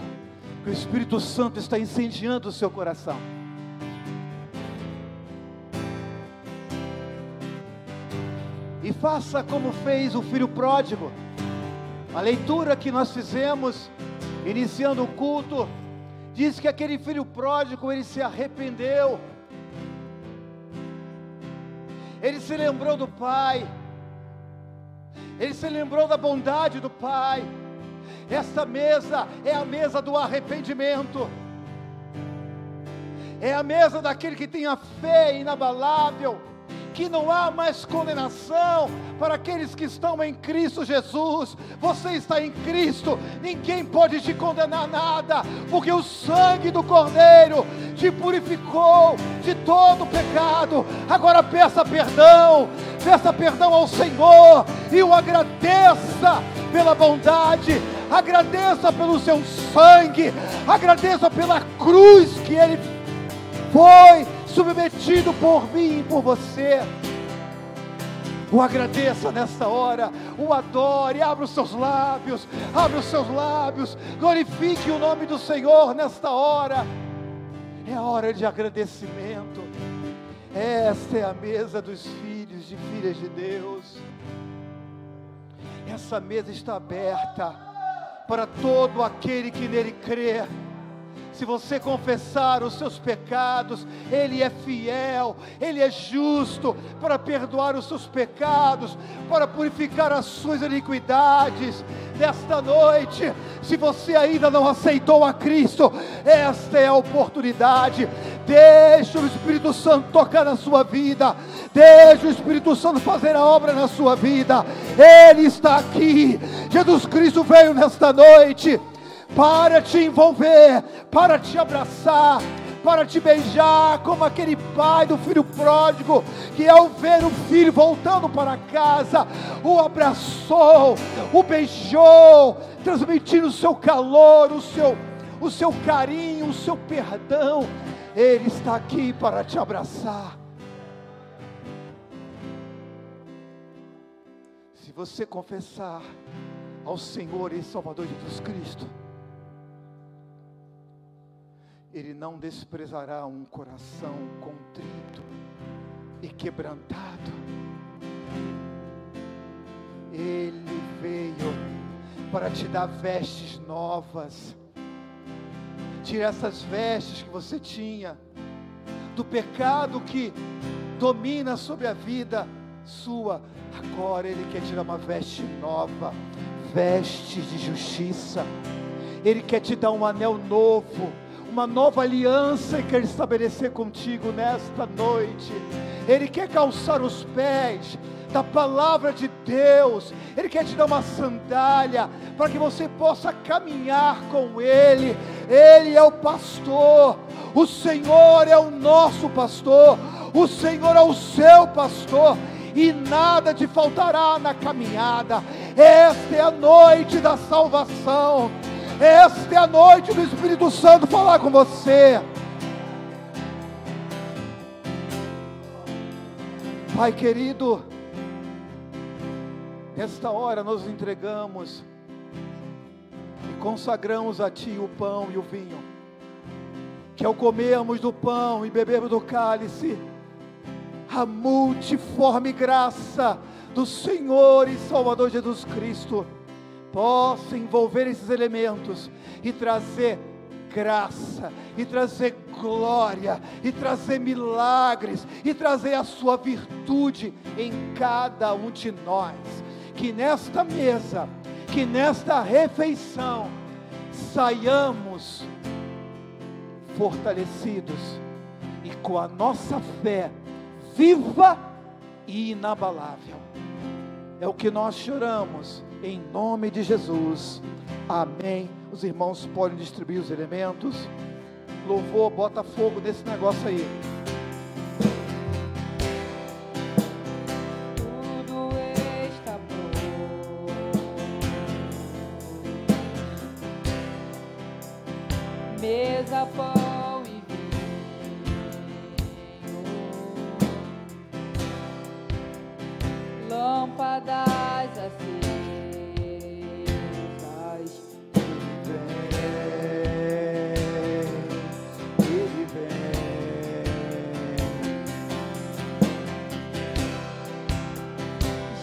que o Espírito Santo está incendiando o seu coração. E faça como fez o filho pródigo. A leitura que nós fizemos, iniciando o culto, diz que aquele filho pródigo, ele se arrependeu. Ele se lembrou do Pai. Ele se lembrou da bondade do Pai. Esta mesa é a mesa do arrependimento. É a mesa daquele que tem a fé inabalável, que não há mais condenação para aqueles que estão em Cristo Jesus. Você está em Cristo, ninguém pode te condenar nada, porque o sangue do Cordeiro te purificou de todo pecado. Agora peça perdão ao Senhor e o agradeça pela bondade, agradeça pelo seu sangue, agradeça pela cruz que Ele foi submetido por mim e por você. O agradeça nesta hora, o adore, abra os seus lábios, glorifique o nome do Senhor nesta hora. É hora de agradecimento. Esta é a mesa dos filhos e filhas de Deus. Essa mesa está aberta para todo aquele que nele crê. Se você confessar os seus pecados, Ele é fiel, Ele é justo para perdoar os seus pecados, para purificar as suas iniquidades. Nesta noite, se você ainda não aceitou a Cristo, esta é a oportunidade. Deixa o Espírito Santo tocar na sua vida, deixa o Espírito Santo fazer a obra na sua vida. Ele está aqui. Jesus Cristo veio nesta noite para te envolver, para te abraçar, para te beijar, como aquele pai do filho pródigo, que ao ver o filho voltando para casa, o abraçou, o beijou, transmitindo o seu calor, o seu carinho, o seu perdão. Ele está aqui para te abraçar. Se você confessar ao Senhor e Salvador Jesus Cristo, Ele não desprezará um coração contrito e quebrantado. Ele veio para te dar vestes novas. Tira essas vestes que você tinha, do pecado que domina sobre a vida sua. Agora Ele quer te dar uma veste nova, vestes de justiça. Ele quer te dar um anel novo, uma nova aliança que quer estabelecer contigo nesta noite. Ele quer calçar os pés da palavra de Deus. Ele quer te dar uma sandália para que você possa caminhar com Ele. Ele é o pastor, o Senhor é o nosso pastor, o Senhor é o seu pastor, e nada te faltará na caminhada. Esta é a noite da salvação. Esta é a noite do Espírito Santo falar com você. Pai querido, nesta hora nós entregamos e consagramos a Ti o pão e o vinho, que ao comermos do pão e bebermos do cálice, a multiforme graça do Senhor e Salvador Jesus Cristo possa envolver esses elementos e trazer graça, e trazer glória, e trazer milagres, e trazer a sua virtude em cada um de nós. Que nesta mesa, que nesta refeição, saiamos fortalecidos e com a nossa fé viva e inabalável. É o que nós choramos em nome de Jesus, amém. Os irmãos podem distribuir os elementos. Louvor, bota fogo nesse negócio aí. Tudo está pronto, mesa, pão e vinho, lâmpadas acesas.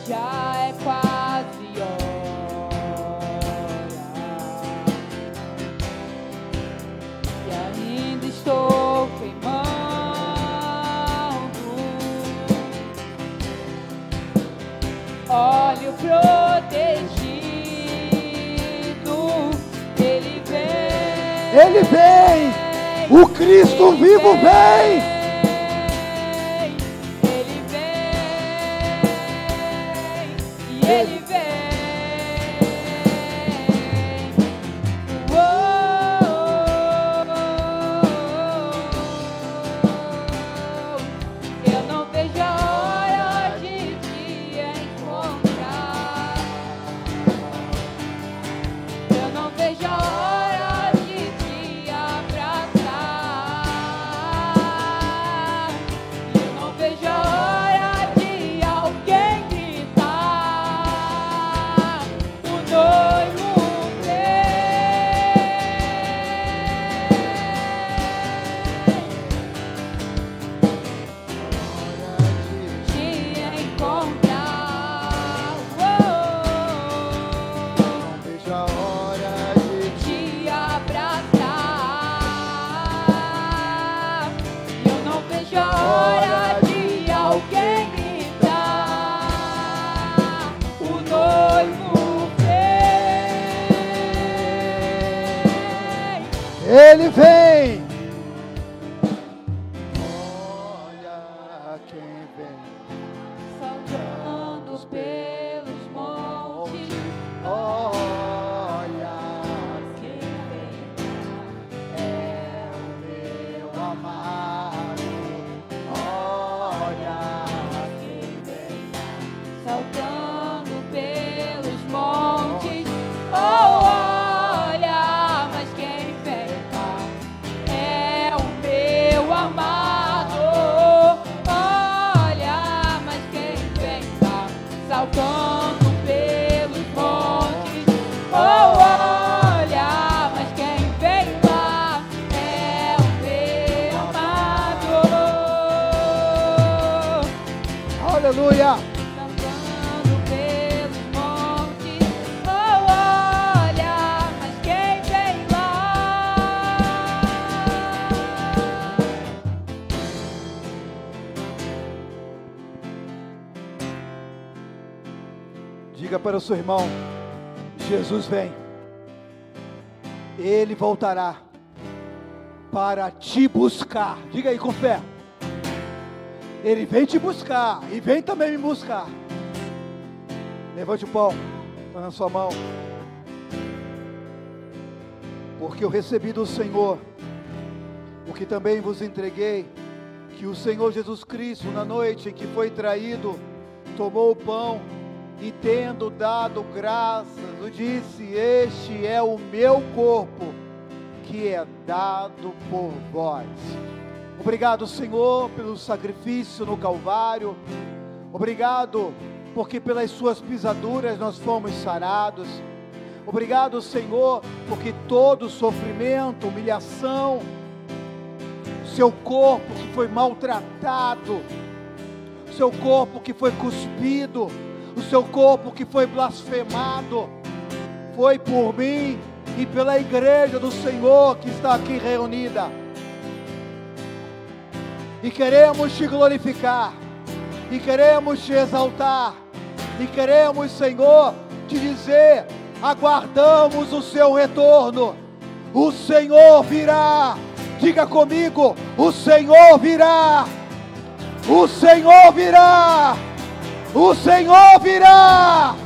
Já é quase hora e ainda estou queimando. Óleo protegido, Ele vem. Ele vem, o Cristo vivo vem. Ele vem, oh, eu não vejo a hora de te encontrar. Eu não vejo a hora de te abraçar. Eu não vejo a hora de alguém gritar. Noivo te encontrar. Não vejo a hora de te abraçar. saltando pelos montes. Olha quem vem, é o meu amado. Olha quem vem, Saltando pelos montes, oh, olha, mas quem vem cá é o meu amado. Olha, mas quem vem cá, saltando pelos montes, oh, olha, mas quem vem lá é o meu amado. aleluia. Saltando pelos montes, oh, olha, mas quem vem lá? Diga para o seu irmão: Jesus vem, Ele voltará para te buscar. Diga aí com fé: Ele vem te buscar e vem também me buscar. Levante o pão, põe na sua mão. Porque eu recebi do Senhor o que também vos entreguei, que o Senhor Jesus Cristo, na noite em que foi traído, tomou o pão e, tendo dado graças, o disse: este é o meu corpo, que é dado por vós. Obrigado, Senhor, pelo sacrifício no Calvário. Obrigado, porque pelas suas pisaduras nós fomos sarados. Obrigado, Senhor, porque todo sofrimento, humilhação, seu corpo que foi maltratado, seu corpo que foi cuspido, o seu corpo que foi blasfemado, foi por mim e pela igreja do Senhor que está aqui reunida. E queremos te glorificar, e queremos te exaltar, e queremos, Senhor, te dizer: aguardamos o seu retorno. O Senhor virá. Diga comigo: o Senhor virá. O Senhor virá. O Senhor virá.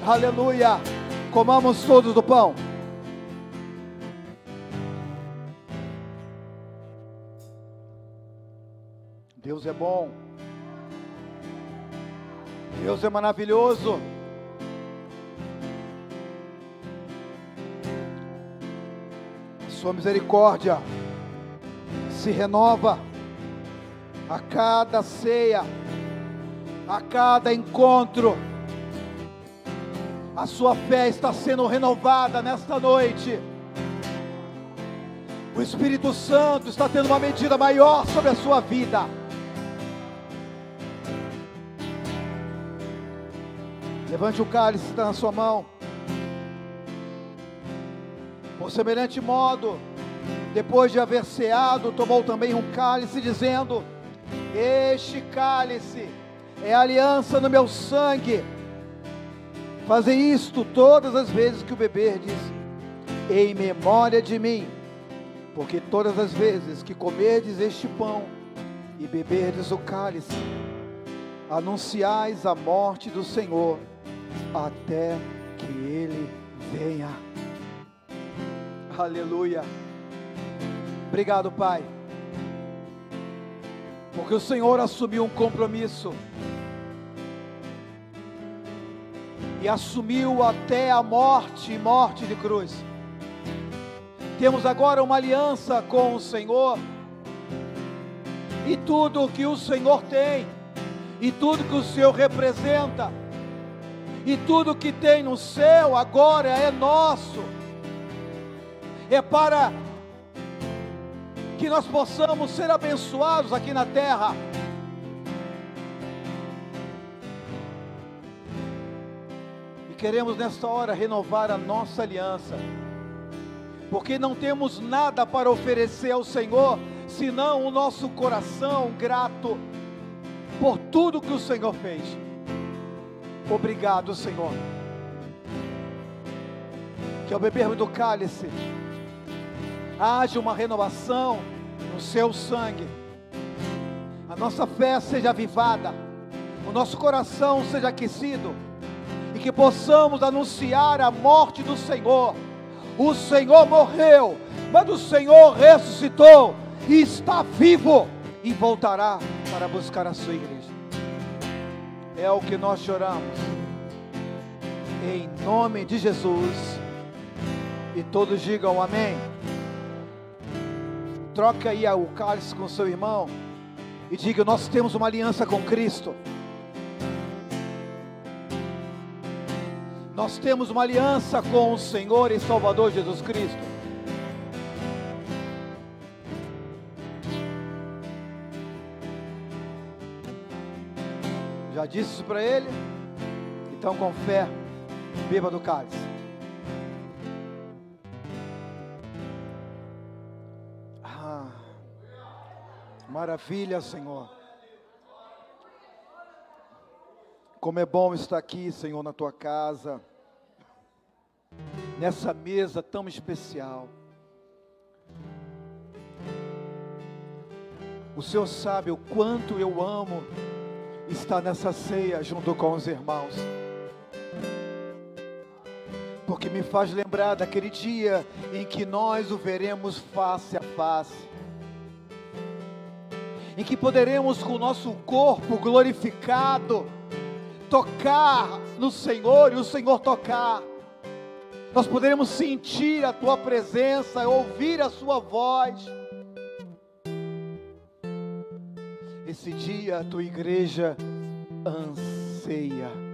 Aleluia. Comamos todos do pão. Deus é bom. Deus é maravilhoso. Sua misericórdia se renova a cada ceia, a cada encontro. A sua fé está sendo renovada nesta noite. O Espírito Santo está tendo uma medida maior sobre a sua vida. Levante o cálice que está na sua mão. Por semelhante modo, depois de haver ceado, tomou também um cálice, dizendo: este cálice é a aliança no meu sangue. Fazei isto todas as vezes que o beberdes, em memória de mim. Porque todas as vezes que comerdes este pão e beberdes o cálice, anunciais a morte do Senhor, até que Ele venha. Aleluia. Obrigado, Pai, porque o Senhor assumiu um compromisso e assumiu até a morte e morte de cruz. Temos agora uma aliança com o Senhor, e tudo o que o Senhor tem, e tudo que o Senhor representa, e tudo que tem no céu agora é nosso. É para que nós possamos ser abençoados aqui na terra. E queremos nesta hora renovar a nossa aliança, porque não temos nada para oferecer ao Senhor, senão o nosso coração grato por tudo que o Senhor fez. Obrigado, Senhor, que ao bebermos do cálice, haja uma renovação no seu sangue. nossa fé seja avivada, o nosso coração seja aquecido, e que possamos anunciar a morte do Senhor. O Senhor morreu, mas o Senhor ressuscitou, e está vivo, e voltará para buscar a sua igreja. É o que nós choramos, em nome de Jesus, e todos digam amém. Troque aí o cálice com seu irmão, e diga: nós temos uma aliança com Cristo. Nós temos uma aliança com o Senhor e Salvador Jesus Cristo. Já disse isso para ele? Então, com fé, beba do cálice. Maravilha, Senhor. Como é bom estar aqui, Senhor, na tua casa, nessa mesa tão especial. O Senhor sabe o quanto eu amo estar nessa ceia junto com os irmãos, porque me faz lembrar daquele dia em que nós o veremos face a face, em que poderemos com o nosso corpo glorificado tocar no Senhor e o Senhor tocar. Nós poderemos sentir a tua presença, ouvir a sua voz. Esse dia a tua igreja anseia.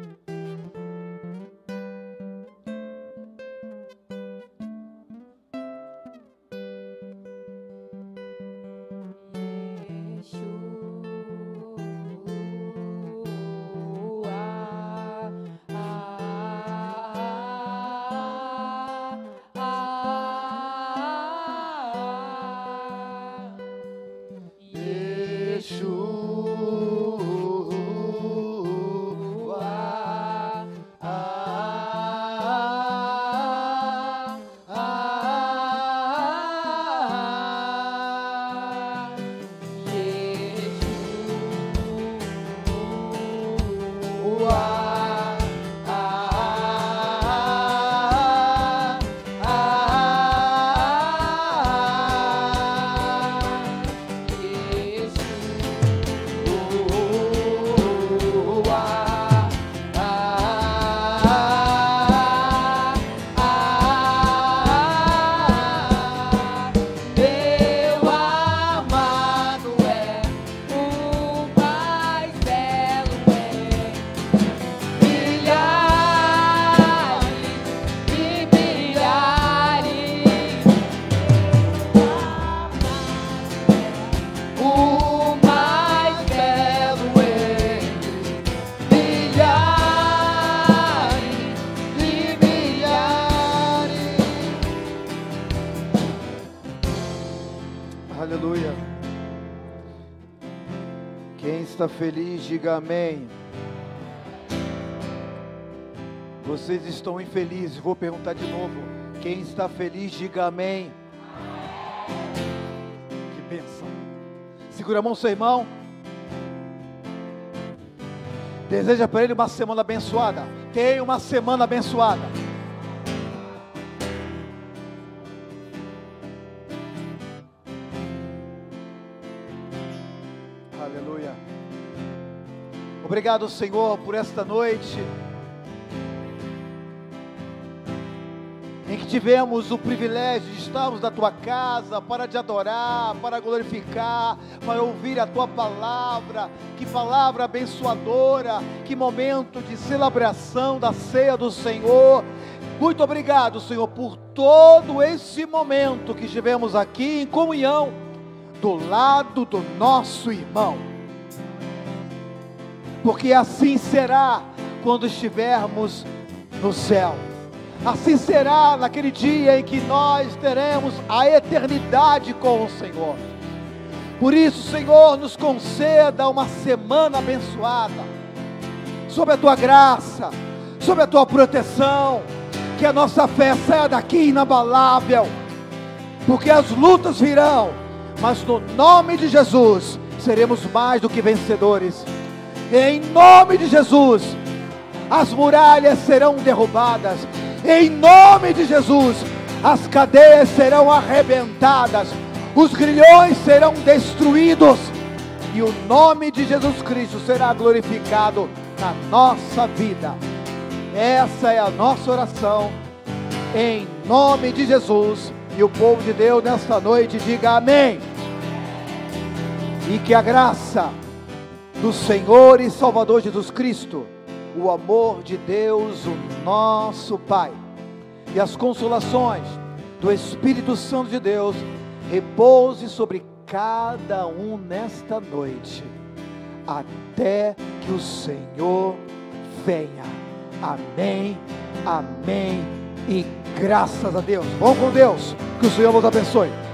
Aleluia. Quem está feliz, diga amém. Vocês estão infelizes, vou perguntar de novo. Quem está feliz, diga amém. Que bênção. Segura a mão do seu irmão. Deseja para ele uma semana abençoada. Tenha uma semana abençoada. Aleluia. Obrigado, Senhor, por esta noite em que tivemos o privilégio de estarmos na tua casa para te adorar, para glorificar, para ouvir a tua palavra. Que palavra abençoadora, que momento de celebração da ceia do Senhor. Muito obrigado, Senhor, por todo esse momento que estivemos aqui em comunhão do lado do nosso irmão, porque assim será quando estivermos no céu. Assim será naquele dia em que nós teremos a eternidade com o Senhor. Por isso, Senhor, nos conceda uma semana abençoada, sob a tua graça, sob a tua proteção. Que a nossa fé saia daqui inabalável, porque as lutas virão, mas no nome de Jesus seremos mais do que vencedores. Em nome de Jesus, as muralhas serão derrubadas. Em nome de Jesus, as cadeias serão arrebentadas, os grilhões serão destruídos, e o nome de Jesus Cristo será glorificado na nossa vida. Essa é a nossa oração, em nome de Jesus. E o povo de Deus nesta noite diga amém. E que a graça do Senhor e Salvador Jesus Cristo, o amor de Deus, o nosso Pai, e as consolações do Espírito Santo de Deus repouse sobre cada um nesta noite, até que o Senhor venha. Amém, amém e graças a Deus. Vamos com Deus, que o Senhor vos abençoe.